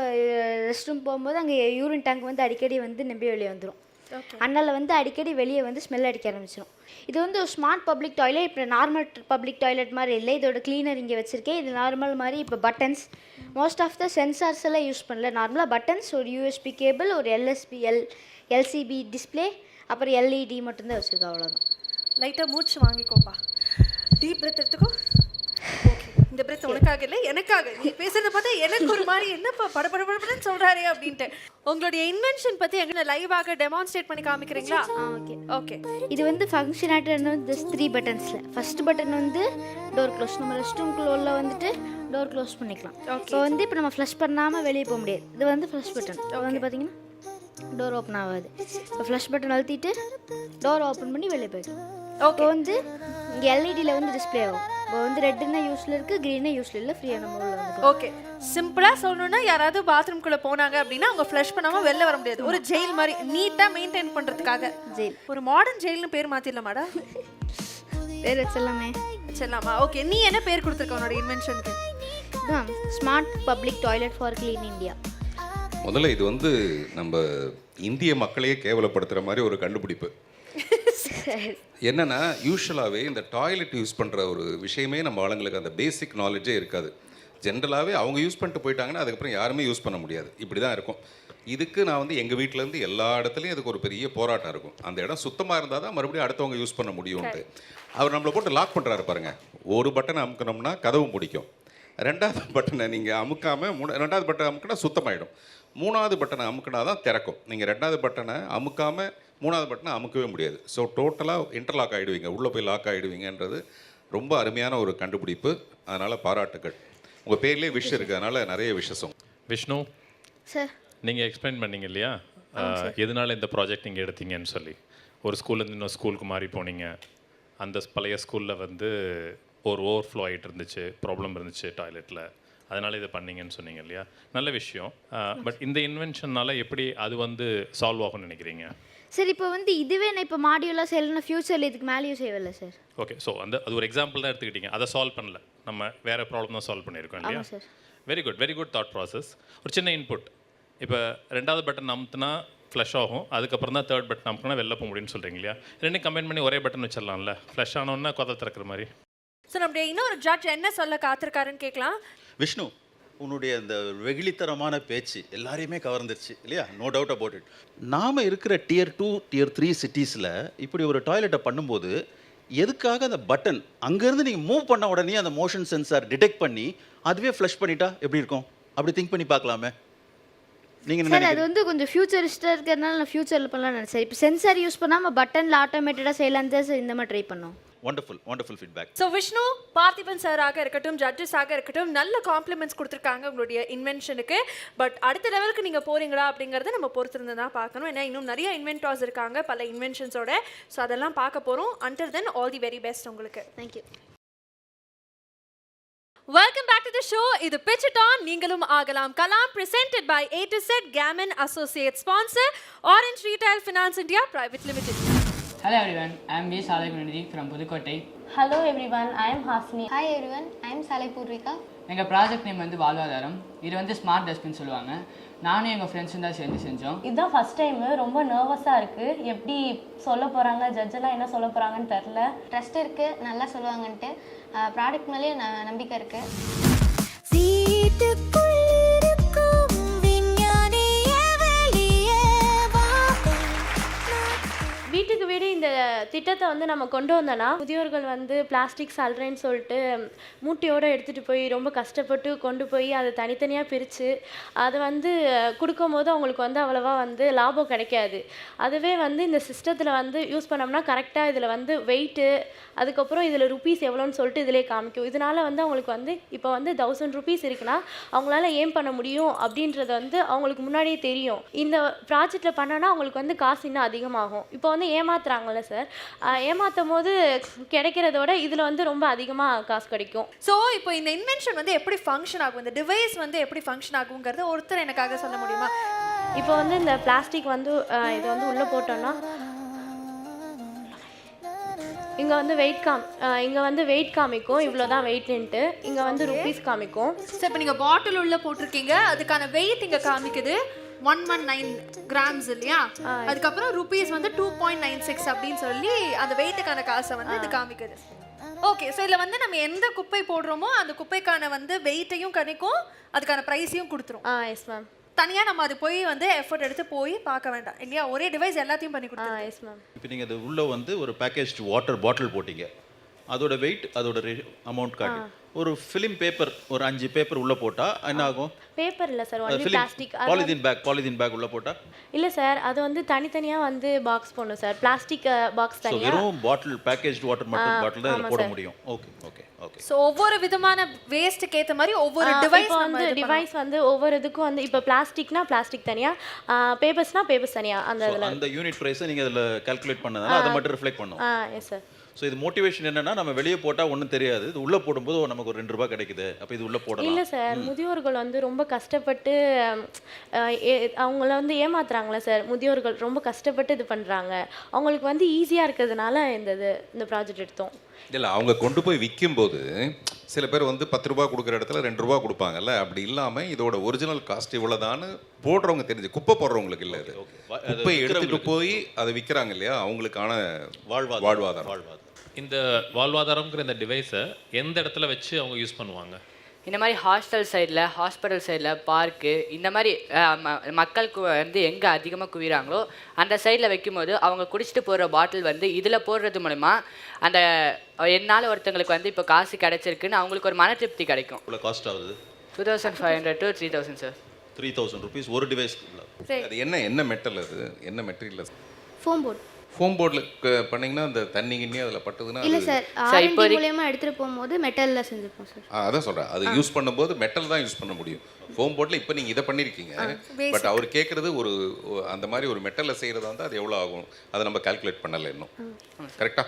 ரெஸ்ட் ரூம் போகும்போது அங்கே யூரின் டேங்க் வந்து அடிக்கடி வந்து நம்பி வெளியே வந்துடும். அதனால் வந்து அடிக்கடி வெளியே வந்து ஸ்மெல் அடிக்க ஆரம்பிச்சிடும். இது வந்து ஒரு ஸ்மார்ட் பப்ளிக் டாய்லெட். இப்போ நார்மல் பப்ளிக் டாய்லெட் மாதிரி இல்லை. இதோட க்ளீனர் இங்கே வச்சுருக்கேன். இது நார்மல் மாதிரி. இப்போ buttons most of the sensors எல்லாம் யூஸ் பண்ணல. நார்மலாக பட்டன்ஸ், ஒரு யூஎஸ்பி கேபிள், ஒரு எல்சிபி டிஸ்பிளே, அப்புறம் எல்இடி மட்டும்தான் வச்சுருக்கோம். அவ்வளோதான். லைட்டாக மூச்சு வாங்கிக்கோப்பா. டீப் பிரெத் எடுத்துக்கோ. ஓகே, இந்த பிரெத் உனக்காக இல்லை, எனக்காக. நீ பேசுறத பார்த்தா எனக்கு ஒரு மாதிரி என்னப்பா படபடன்னு சொல்கிறாரே அப்படின்ட்டு. உங்களுடைய இன்வென்ஷன் பற்றி எங்கே லைவாக டெமான்ஸ்ட்ரேட் பண்ணி காமிக்கிறீங்களா? Okay okay. இது வந்து ஃபங்க்ஷனாலிட்டி வந்து 3 பட்டன்ஸில். ஃபஸ்ட் பட்டன் வந்து டோர் க்ளோஸ். நம்ம ரெஸ்ட் ரூம்குள்ள வந்துட்டு டோர் க்ளோஸ் பண்ணிக்கலாம். இப்போ வந்து இப்போ நம்ம ஃப்ளஷ் பண்ணாமல் வெளியே போக முடியாது. இது வந்து ஃப்ளஷ் பட்டன். வந்து பார்த்தீங்கன்னா டோர் ஓப்பன் ஆகாது. இப்போ ஃப்ளஷ் பட்டன் அழுத்திட்டு டோர் ஓப்பன் பண்ணி வெளியே போயிடும். இப்போ வந்து இங்கே எல்இடியில் வந்து டிஸ்பிளே ஆகும். இப்போ வந்து ரெட்டுன்னா யூஸில் இருக்குது, க்ரீனா யூஸில் இல்லை, ஃப்ரீயாக நம்ம உள்ள வந்து. ஓகே, சிம்பிளாக சொல்லணும்னா யாராவது பாத்ரூம்குள்ளே போனாங்க அப்படின்னா அவங்க ஃப்ளஷ் பண்ணாமல் வெளில வர முடியாது. ஒரு ஜெயில் மாதிரி நீட்டாக மெயின்டைன் பண்ணுறதுக்காக ஜெயில். ஒரு மாடர்ன் ஜெயில்னு பேர் மாற்றிடலாமாடா? பேர் வச்சிடலாமே. வச்சிடலாமா? ஓகே, நீ என்ன பேர் கொடுத்துருக்க உன்னோட இன்வென்ஷனுக்கு? இதுதான் smart public toilet for clean India. முதல்ல இது வந்து நம்ம இந்திய மக்களையே கேவலப்படுத்துகிற மாதிரி ஒரு கண்டுபிடிப்பு. என்னென்னா யூஸ்வலாகவே இந்த டாய்லெட் யூஸ் பண்ணுற ஒரு விஷயமே நம்ம ஆளுங்களுக்கு அந்த பேசிக் நாலேஜே இருக்காது. ஜென்ரலாகவே அவங்க யூஸ் பண்ணிட்டு போயிட்டாங்கன்னா அதுக்கப்புறம் யாருமே யூஸ் பண்ண முடியாது. இப்படி தான் இருக்கும். இதுக்கு நான் வந்து எங்கள் வீட்டிலேருந்து எல்லா இடத்துலையும் இதுக்கு ஒரு பெரிய போராட்டம் இருக்கும். அந்த இடம் சுத்தமாக இருந்தால் தான் மறுபடியும் அடுத்தவங்க யூஸ் பண்ண முடியும்ட்டு. அவர் நம்மளை போட்டு லாக் பண்ணுறாரு பாருங்க. ஒரு பட்டனை அமுக்கணும்னா கதவு முடிக்கும். 2வது பட்டனை நீங்கள் அமுக்காமல் 2வது பட்டனை அமுக்கினா சுத்தமாயிடும். 3வது பட்டனை அமுக்கினா தான் திறக்கும். நீங்கள் 2வது பட்டனை அமுக்காமல் 3வது பட்டனை அமுக்கவே முடியாது. ஸோ டோட்டலாக இன்டர்லாக் ஆகிடுவீங்க, உள்ளே போய் லாக் ஆகிடுவீங்கன்றது ரொம்ப அருமையான ஒரு கண்டுபிடிப்பு. அதனால் பாராட்டுக்கள். உங்கள் பேர்லேயே விஷ் இருக்குது, அதனால் நிறைய விஷஸும். விஷ்ணு சார், நீங்கள் எக்ஸ்பிளைன் பண்ணீங்க இல்லையா எதனால் இந்த ப்ராஜெக்ட் நீங்கள் எடுத்தீங்கன்னு சொல்லி. ஒரு ஸ்கூல்லேருந்து இன்னொரு ஸ்கூலுக்கு மாறி போனீங்க. அந்த பழைய ஸ்கூலில் வந்து ஒரு ஓவர்ஃப்ளோ ஆகிட்டு இருந்துச்சு, ப்ராப்ளம் இருந்துச்சு டாய்லெட்டில், அதனால் இதை பண்ணீங்கன்னு சொன்னீங்க இல்லையா? நல்ல விஷயம். பட் இந்த இன்வென்ஷனால் எப்படி அது வந்து சால்வ் ஆகும்னு நினைக்கிறீங்க? சார் இப்போ வந்து இதுவே நான் இப்போ மாடியூலாக செய்யலைன்னா ஃப்யூச்சரில் இதுக்கு மேலேயும் செய்யவில்லை சார். ஓகே, ஸோ அது ஒரு எக்ஸாம்பிள் தான் எடுத்துக்கிட்டீங்க. அதை சால்வ் பண்ணல, நம்ம வேறு ப்ராப்ளம் தான் சால்வ் பண்ணியிருக்கோம் இல்லையா? Sir, very good thought process. ஒரு சின்ன இன்புட். இப்போ 2வது பட்டன் அமுத்துனா ஃப்ளஷ் ஆகும், அதுக்கப்புறம் தான் 3rd பட்டன் அமுக்குனா வெளில போக முடியும்னு சொல்கிறீங்க இல்லையா? ரெண்டையும் கம்பைன் பண்ணி ஒரே பட்டன் வச்சிடலாம்ல, ஃப்ளஷ் ஆனோன்னா கொதை திறக்கிற மாதிரி. ஸோ நம்முடைய இன்னொரு ஜட்ஜ் என்ன சொல்ல காத்திருக்காருன்னு கேட்கலாம். விஷ்ணு, உன்னுடைய அந்த வெகுளித்தனமான பேச்சு எல்லாரையுமே கவர்ந்துருச்சு இல்லையா? No doubt about it. நாம் இருக்கிற Tier 2, Tier 3 சிட்டிஸில் இப்படி ஒரு டாய்லெட்டை பண்ணும்போது எதுக்காக அந்த பட்டன் அங்கேருந்து நீங்கள் மூவ் பண்ண உடனே அந்த மோஷன் சென்சார் டிடெக்ட் பண்ணி அதுவே ஃப்ளஷ் பண்ணிட்டா எப்படி இருக்கும்? அப்படி திங்க் பண்ணி பார்க்கலாமே. நீங்கள் சார் அது வந்து கொஞ்சம் ஃபியூச்சரிஸ்டாக இருக்கிறதுனால நான் ஃபியூச்சரில் பண்ணலாம்னு நினச்சேன். இப்போ சென்சார் யூஸ் பண்ணாமல் பட்டனில் ஆட்டோமேட்டடாக செய்யலாம் தான் சார் இந்த மாதிரி ட்ரை பண்ணோம். Wonderful feedback. So Vishnu, Parthiban சாராக இருக்கட்டும், ஜட்ஜஸாக இருக்கட்டும், நல்ல காம்ப்ளிமெண்ட்ஸ் கொடுத்துருக்காங்க உங்களுடைய இன்வென்ஷனுக்கு. பட் அடுத்த லெவலுக்கு நீங்கள் போகிறீங்களா அப்படிங்கிறத நம்ம பொறுத்திருந்து தான் பார்க்கணும். ஏன்னா இன்னும் நிறைய இன்வென்டார்ஸ் இருக்காங்க பல இன்வென்ஷன்ஸோட. ஸோ அதெல்லாம் பார்க்க போகிறோம். Until then all the very best உங்களுக்கு. Thank you. Welcome back to the show. இது பிட்ச் இட் ஆன், நீங்களும் ஆகலாம் Kalam, presented by A to Z Gammon Associate Sponsor, Orange Retail Finance India Private Limited. Hello everyone, I am V. Salai Punadi from Pudukottai. Hello everyone, I am Hasni. Hi everyone, I am Salai Purvika. எங்கள் project name வந்து வாழ்வாதாரம். இது வந்து smart dustbin சொல்லுவாங்க. நானும் எங்கள் ஃப்ரெண்ட்ஸும் தான் சேர்ந்து செஞ்சோம். இதுதான் ஃபர்ஸ்ட் டைம். ரொம்ப நர்வஸாக இருக்குது. எப்படி சொல்ல போகிறாங்க, ஜட்ஜெல்லாம் என்ன சொல்ல போகிறாங்கன்னு தெரில. ட்ரஸ்ட் இருக்குது, நல்லா சொல்லுவாங்கன்ட்டு. ப்ராடக்ட் மேலேயே நம்பிக்கை இருக்குது. வீட்டுக்கு வீடு இந்த திட்டத்தை வந்து நம்ம கொண்டு வந்தோன்னா முதியோர்கள் வந்து பிளாஸ்டிக் சல்றேன்னு சொல்லிட்டு மூட்டையோடு எடுத்துகிட்டு போய் ரொம்ப கஷ்டப்பட்டு கொண்டு போய் அதை தனித்தனியாக பிரித்து அதை வந்து கொடுக்கும் போது அவங்களுக்கு வந்து அவ்வளோவா வந்து லாபம் கிடைக்காது. அதுவே வந்து இந்த சிஸ்டத்தில் வந்து யூஸ் பண்ணோம்னா கரெக்டாக இதில் வந்து வெயிட்டு, அதுக்கப்புறம் இதில் ருப்பீஸ் எவ்வளோன்னு சொல்லிட்டு இதிலே காமிக்கும். இதனால் வந்து அவங்களுக்கு வந்து இப்போ வந்து 1000 ருப்பீஸ் இருக்குன்னா அவங்களால ஏம் பண்ண முடியும் அப்படின்றது வந்து அவங்களுக்கு முன்னாடியே தெரியும். இந்த ப்ராஜெக்டில் பண்ணோன்னா அவங்களுக்கு வந்து காசு இன்னும் அதிகமாகும். இப்போ வந்து ஏமாத்துறாங்கல்ல சார், ஏமாற்றும் போது கிடைக்கிறதோட இதில் வந்து ரொம்ப அதிகமாக காசு கிடைக்கும். ஸோ இப்போ இந்த இன்வென்ஷன் வந்து எப்படி ஃபங்க்ஷன் ஆகும், இந்த டிவைஸ் வந்து எப்படி ஃபங்க்ஷன் ஆகுங்கிறத ஒருத்தர் எனக்காக சொல்ல முடியுமா? இப்போ வந்து இந்த பிளாஸ்டிக் வந்து இது வந்து உள்ளே போட்டோன்னா இங்கே வந்து வெயிட் காமிக்கும், இவ்வளோ தான் வெயிட்ன்ட்டு. இங்கே வந்து ருபீஸ் காமிக்கும். சார் இப்போ நீங்கள் பாட்டில் உள்ள போட்டிருக்கீங்க, அதுக்கான வெயிட் இங்கே காமிக்குது 119 கிராம்ஸ் இல்லையா? அதுக்கப்புறம் ருபீஸ் வந்து 2.96 அப்படின்னு சொல்லி அந்த வெயிட்டுக்கான காசை வந்து இது காமிக்குது. ஓகே, ஸோ இதில் வந்து நம்ம எந்த குப்பை போடுறோமோ அந்த குப்பைக்கான வந்து வெயிட்டையும் கணிக்கும், அதுக்கான ப்ரைஸையும் கொடுத்துரும். Yes ma'am. தனியாக நம்ம அது போய் வந்து எஃபர்ட் எடுத்து போய் பார்க்க வேண்டாம் இல்லையா? ஒரே டிவைஸ் எல்லாத்தையும் பண்ணி கொடுத்துரும். Yes ma'am. இப்போ நீங்கள் அது உள்ளே வந்து ஒரு பேக்கேஜ் வாட்டர் பாட்டில் போட்டிங்க, அதோட வெயிட் அதோட அமௌண்ட் காட்டு. ஒரு ஃபிலிம் பேப்பர் ஒரு 5 பேப்பர் உள்ளே போட்டால் என்ன ஆகும்? பேப்பர் இல்லை sir, only plastic. Polythene bag உள்ளே போட்டால் இல்லை சார், அது வந்து தனித்தனியாக வந்து பாக்ஸ் போடணும் சார். பிளாஸ்டிக் பாக்ஸ் தனியாக. வெறும் பாட்டில் பேக்கேஜ் வாட்டர் பாட்டில் தான் போட முடியும். Okay okay okay. ஸோ ஒவ்வொரு விதமான வேஸ்ட்டுக்கு ஏற்ற மாதிரி ஒவ்வொரு டிவைஸ் வந்து ஒவ்வொரு இதுக்கும் வந்து இப்போ பிளாஸ்டிக்னா பிளாஸ்டிக் தனியாக, பேப்பர்ஸ்னா பேப்பர்ஸ் தனியாக. அந்த யூனிட் ப்ரைஸை நீங்கள் அதில் கால்குலேட் பண்ணதால அதை மட்டும் ரிஃப்ளெக்ட் பண்ணும். Yes sir. ஸோ இது மோட்டிவேஷன் என்னன்னா, நம்ம வெளியே போட்டால் ஒன்றும் தெரியாது, இது உள்ளே போடும்போது நமக்கு ஒரு 2 ரூபாய் கிடைக்குது, அப்போ இது உள்ளே போடலாம். இல்லை சார், முதியோர்கள் வந்து ரொம்ப கஷ்டப்பட்டு அவங்கள வந்து ஏமாத்துறாங்களே சார். முதியோர்கள் ரொம்ப கஷ்டப்பட்டு இது பண்ணுறாங்க, அவங்களுக்கு வந்து ஈஸியாக இருக்கிறதுனால இந்த ப்ராஜெக்ட் எடுத்தோம். இல்லை, அவங்க கொண்டு போய் விற்கும்போது சில பேர் வந்து 10 ரூபா கொடுக்குற இடத்துல 2 ரூபா கொடுப்பாங்கல்ல, அப்படி இல்லாமல் இதோட ஒரிஜினல் காஸ்ட் இவ்வளோதான்னு போடுறவங்க தெரிஞ்சு, குப்பை போடுறவங்களுக்கு இல்லை, இது குப்பை எடுத்துகிட்டு போய் அதை விற்கிறாங்க இல்லையா, அவங்களுக்கான வாழ்வாதாரம். இந்த வாழ்வாதாரம்ங்கிற இந்த டிவைஸை எந்த இடத்துல வச்சு அவங்க யூஸ் பண்ணுவாங்க? இந்த மாதிரி ஹாஸ்டல் சைடில், ஹாஸ்பிட்டல் சைடில், பார்க்கு, இந்த மாதிரி மக்களுக்கு வந்து எங்கே அதிகமாக குவிறாங்களோ அந்த சைடில் வைக்கும்போது அவங்க குடிச்சிட்டு போகிற பாட்டில் வந்து இதில் போடுறது மூலமா அந்த என்னால் ஒருத்தங்களுக்கு வந்து இப்போ காசு கிடைச்சிருக்குன்னு அவங்களுக்கு ஒரு மன திருப்தி கிடைக்கும். இவ்வளோ காஸ்ட் ஆகுது? 2500 to 3000 சார். 3000 rupees ஒரு டிவைஸ். அது என்ன மெட்டல், அது என்ன மெட்டீரியல்? Foam board. ஃபோம் போர்டில் பண்ணிங்கன்னா அந்த தண்ணி கிண்ணி அதில் பட்டதுன்னா இல்லை சார், ஆர்என்டி மூலமா எடுத்துகிட்டு போகும்போது மெட்டலில் செஞ்சுருப்போம் சார். அதான் சொல்கிறேன், அது யூஸ் பண்ணும்போது மெட்டல் தான் யூஸ் பண்ண முடியும். ஃபோம் போர்டில் இப்போ நீங்கள் இதை பண்ணியிருக்கீங்க, பட் அவர் கேட்குறது ஒரு அந்த மாதிரி ஒரு மெட்டலில் செய்கிறதா வந்து அது எவ்வளோ ஆகும், அதை நம்ம கால்குலேட் பண்ணலை இன்னும். கரெக்டாக?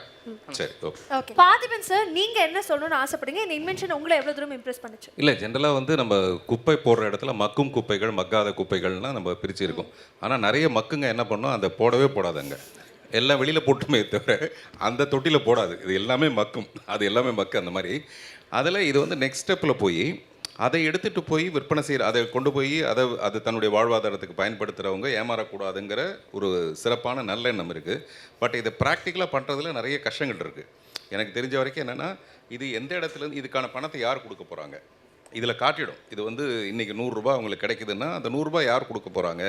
சரி, ஓகே. பார்த்திபன் சார், நீங்கள் என்ன சொல்லணும்னு ஆசைப்படுங்க? இந்த இன்வென்ஷன் உங்களை எவ்வளோ தூரம் இம்ப்ரெஸ் பண்ணுச்சு? இல்லை, ஜென்ரலாக வந்து நம்ம குப்பை போடுற இடத்துல மக்கும் குப்பைகள், மக்காத குப்பைகள்லாம் நம்ம பிரித்து இருக்கோம். ஆனால் நிறைய மக்குங்க என்ன பண்ணோம், அதை போடவே போடாதுங்க, எல்லாம் வெளியில் போட்டுமே தவிர அந்த தொட்டியில் போடாது. இது எல்லாமே மக்கும், அது எல்லாமே மக்கு அந்த மாதிரி. அதில் இது வந்து நெக்ஸ்ட் ஸ்டெப்பில் போய் அதை எடுத்துகிட்டு போய் விற்பனை செய்கிற, அதை கொண்டு போய் அது தன்னுடைய வாழ்வாதாரத்துக்கு பயன்படுத்துகிறவங்க ஏமாறக்கூடாதுங்கிற ஒரு சிறப்பான நல்லெண்ணம் இருக்குது. பட் இதை ப்ராக்டிக்கலாக பண்ணுறதுல நிறைய கஷ்டங்கள் இருக்குது. எனக்கு தெரிஞ்ச வரைக்கும் என்னென்னா, இது எந்த இடத்துலேருந்து இதுக்கான பணத்தை யார் கொடுக்க போகிறாங்க, இதில் காட்டிடும். இது வந்து இன்றைக்கி 100 ரூபா அவங்களுக்கு கிடைக்குதுன்னா அந்த 100 ரூபாய் யார் கொடுக்க போகிறாங்க,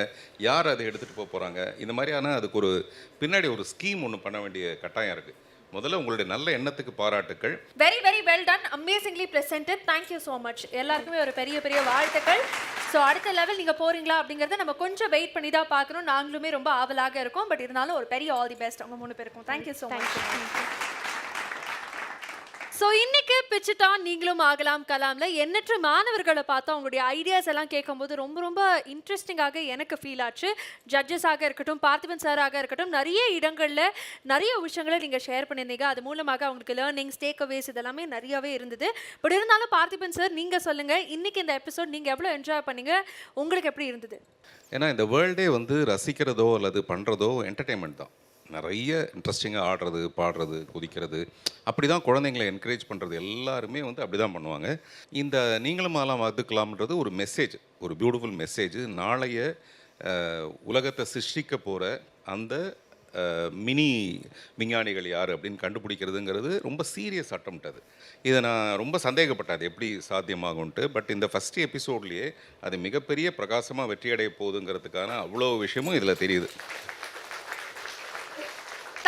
யார் அதை எடுத்துகிட்டு போக போகிறாங்க, இந்த மாதிரியான அதுக்கு ஒரு பின்னாடி ஒரு ஸ்கீம் ஒன்று பண்ண வேண்டிய கட்டாயம் இருக்குது. முதல்ல உங்களுடைய நல்ல எண்ணத்துக்கு பாராட்டுக்கள். Very very well done, amazingly presented, thank you so much. எல்லாருக்குமே ஒரு பெரிய பெரிய வாழ்த்துக்கள். ஸோ அடுத்த லெவல் நீங்கள் போகிறீங்களா அப்படிங்கிறத நம்ம கொஞ்சம் வெயிட் பண்ணி தான் பார்க்கணும். நாங்களுமே ரொம்ப ஆவலாக இருக்கோம். பட் இருந்தாலும் ஒரு பெரிய ஆல் தி பெஸ்ட் அவங்க 3 பேருக்கும். Thank you so much. ஸோ இன்னைக்கு பிச்சுட்டான் நீங்களும் ஆகலாம் கலாம்ல எண்ணற்ற மாணவர்களை பார்த்தா அவங்களுடைய ஐடியாஸ் எல்லாம் கேட்கும்போது ரொம்ப ரொம்ப இன்ட்ரெஸ்டிங்காக எனக்கு ஃபீல் ஆச்சு. ஜட்ஜஸாக இருக்கட்டும், பார்த்திபன் சாராக இருக்கட்டும், நிறைய இடங்களில் நிறைய விஷயங்களை நீங்கள் ஷேர் பண்ணியிருந்தீங்க. அது மூலமாக அவங்களுக்கு லேர்னிங்ஸ், டேக்அவேஸ் இதெல்லாமே நிறையவே இருந்தது. பட் இருந்தாலும் பார்த்திபன் சார், நீங்கள் சொல்லுங்கள், இன்னைக்கு இந்த எபிசோட் நீங்கள் எவ்வளோ என்ஜாய் பண்ணீங்க, உங்களுக்கு எப்படி இருந்தது? ஏன்னா இந்த வேர்ல்டே வந்து ரசிக்கிறதோ அல்லது பண்ணுறதோ என்டர்டெயின்மெண்ட் தான். நிறைய இன்ட்ரெஸ்டிங்காக ஆடுறது, பாடுறது, குதிக்கிறது, அப்படி தான் குழந்தைங்களை என்கரேஜ் பண்ணுறது எல்லாருமே வந்து அப்படி தான் பண்ணுவாங்க. இந்த நீங்களும் ஆலாம் அதுக்கலாம்ன்றது ஒரு மெசேஜ், ஒரு பியூட்டிஃபுல் மெசேஜ். நாளைய உலகத்தை சிருஷ்டிக்க போகிற அந்த மினி விஞ்ஞானிகள் யார் அப்படின்னு கண்டுபிடிக்கிறதுங்கிறது ரொம்ப சீரியஸ் அட்டம்ப்ட். இதை நான் ரொம்ப சந்தேகப்பட்டேன் எப்படி சாத்தியமாகும்ன்ட்டு. பட் இந்த ஃபஸ்ட் எபிசோட்லேயே அது மிகப்பெரிய பிரகாசமாக வெற்றியடைய போகுதுங்கிறதுக்கான அவ்வளோ விஷயமும் இதில் தெரியுது.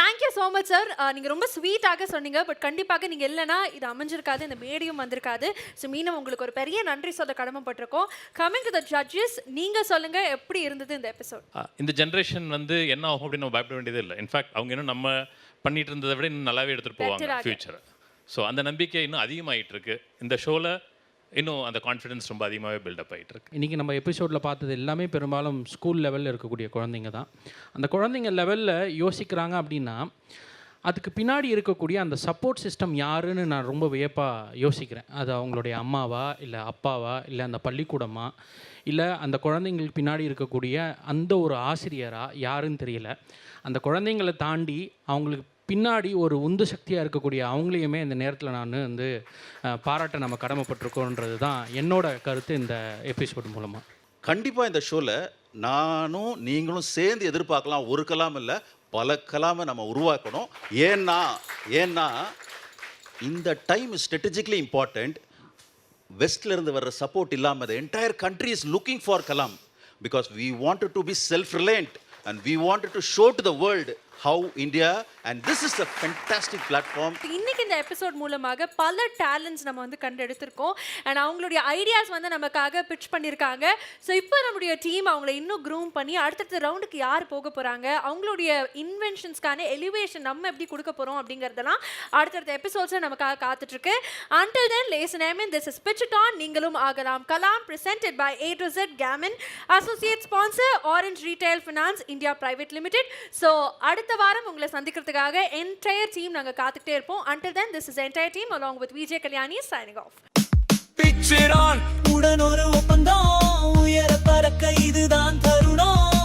Thank you so much sir. நீங்கள் ரொம்ப ஸ்வீட்டாக சொன்னீங்க. பட் கண்டிப்பாக நீங்கள் இல்லைனா இது அமைஞ்சிருக்காது, இந்த மேடியும் வந்திருக்காது. ஸோ மீண்டும் உங்களுக்கு ஒரு பெரிய நன்றி சொல்ல கடமைப்பட்டிருக்கோம். கமிங் டு த ஜட்ஜஸ், நீங்கள் சொல்லுங்கள் எப்படி இருந்தது இந்த எபிசோட்? இந்த ஜென்ரேஷன் வந்து என்ன ஆகும் அப்படின்னு நம்ம பயப்பட வேண்டியதே இல்லை. இன்ஃபேக்ட் அவங்க இன்னும் நம்ம பண்ணிட்டு இருந்ததை விட இன்னும் நல்லாவே எடுத்துகிட்டு போவாங்க ஃபியூச்சரை. ஸோ அந்த நம்பிக்கை இன்னும் அதிகமாகிட்டு இருக்கு. இந்த ஷோவில் இன்னும் அந்த கான்ஃபிடன்ஸ் ரொம்ப அதிகமாகவே பில்டப் ஆகிட்டு இருக்கு. இன்றைக்கி நம்ம எபிசோடில் பார்த்தது எல்லாமே பெரும்பாலும் ஸ்கூல் லெவலில் இருக்கக்கூடிய குழந்தைங்க தான். அந்த குழந்தைங்க லெவலில் யோசிக்கிறாங்க அப்படின்னா அதுக்கு பின்னாடி இருக்கக்கூடிய அந்த சப்போர்ட் சிஸ்டம் யாருன்னு நான் ரொம்ப வியப்பாக யோசிக்கிறேன். அது அவங்களுடைய அம்மாவா, இல்லை அப்பாவா, இல்லை அந்த பள்ளிக்கூடமா, இல்லை அந்த குழந்தைங்களுக்கு பின்னாடி இருக்கக்கூடிய அந்த ஒரு ஆசிரியரா, யாருன்னு தெரியல. அந்த குழந்தைங்களை தாண்டி அவங்களுக்கு பின்னாடி ஒரு உந்து சக்தியாக இருக்கக்கூடிய அவங்களையுமே இந்த நேரத்தில் நான் வந்து பாராட்ட நம்ம கடமைப்பட்டிருக்கோன்றது தான் என்னோட கருத்து இந்த எபிசோட் மூலமாக. கண்டிப்பாக இந்த ஷோவில் நானும் நீங்களும் சேர்ந்து எதிர்பார்க்கலாம். ஒரு கலாம் இல்லை, பல கலாமை நம்ம உருவாக்கணும். ஏன்னா இந்த டைம் ஸ்ட்ராட்டஜிக்கலி இம்பார்ட்டண்ட். வெஸ்ட்லேருந்து வர்ற சப்போர்ட் இல்லாமல் the entire country is looking for Kalam because we wanted to be self-reliant and we wanted to show to the world how India, and this is a fantastic platform. இன்னைக்கு இந்த episode மூலமாக பல talents நம்ம வந்து கண்டெடுத்திருக்கோம் and அவங்களுடைய ideas வந்து நமக்காக pitch பண்ணியிருக்காங்க. ஸோ இப்போ நம்மளுடைய டீம் அவங்கள இன்னும் க்ரூம் பண்ணி அடுத்தடுத்த ரவுண்டுக்கு யார் போக போகிறாங்க, அவங்களுடைய இன்வென்ஷன்ஸ்க்கான எலிவேஷன் நம்ம எப்படி கொடுக்க போகிறோம் அப்படிங்கிறதெல்லாம் அடுத்தடுத்த எபிசோட்ஸில் நமக்காக காத்துட்ருக்கு. Until then, ladies and gentlemen, this is Pitch It On. நீங்களும் ஆகலாம் Kalam, presented by A to Z Gammon, associate sponsor Orange Retail Finance India Private Limited. So அடுத்த வாரம் உங்களை சந்திக்கிறதுக்காக என்டையர் டீம் நாங்கள் காத்துக்கிட்டே இருப்போம். Until then, this is the entire team along with VJ Kalyani signing off. Pitch It On உடன் ஒரு ஒப்பந்தம், உயர பறக்க இதுதான் தருணம்.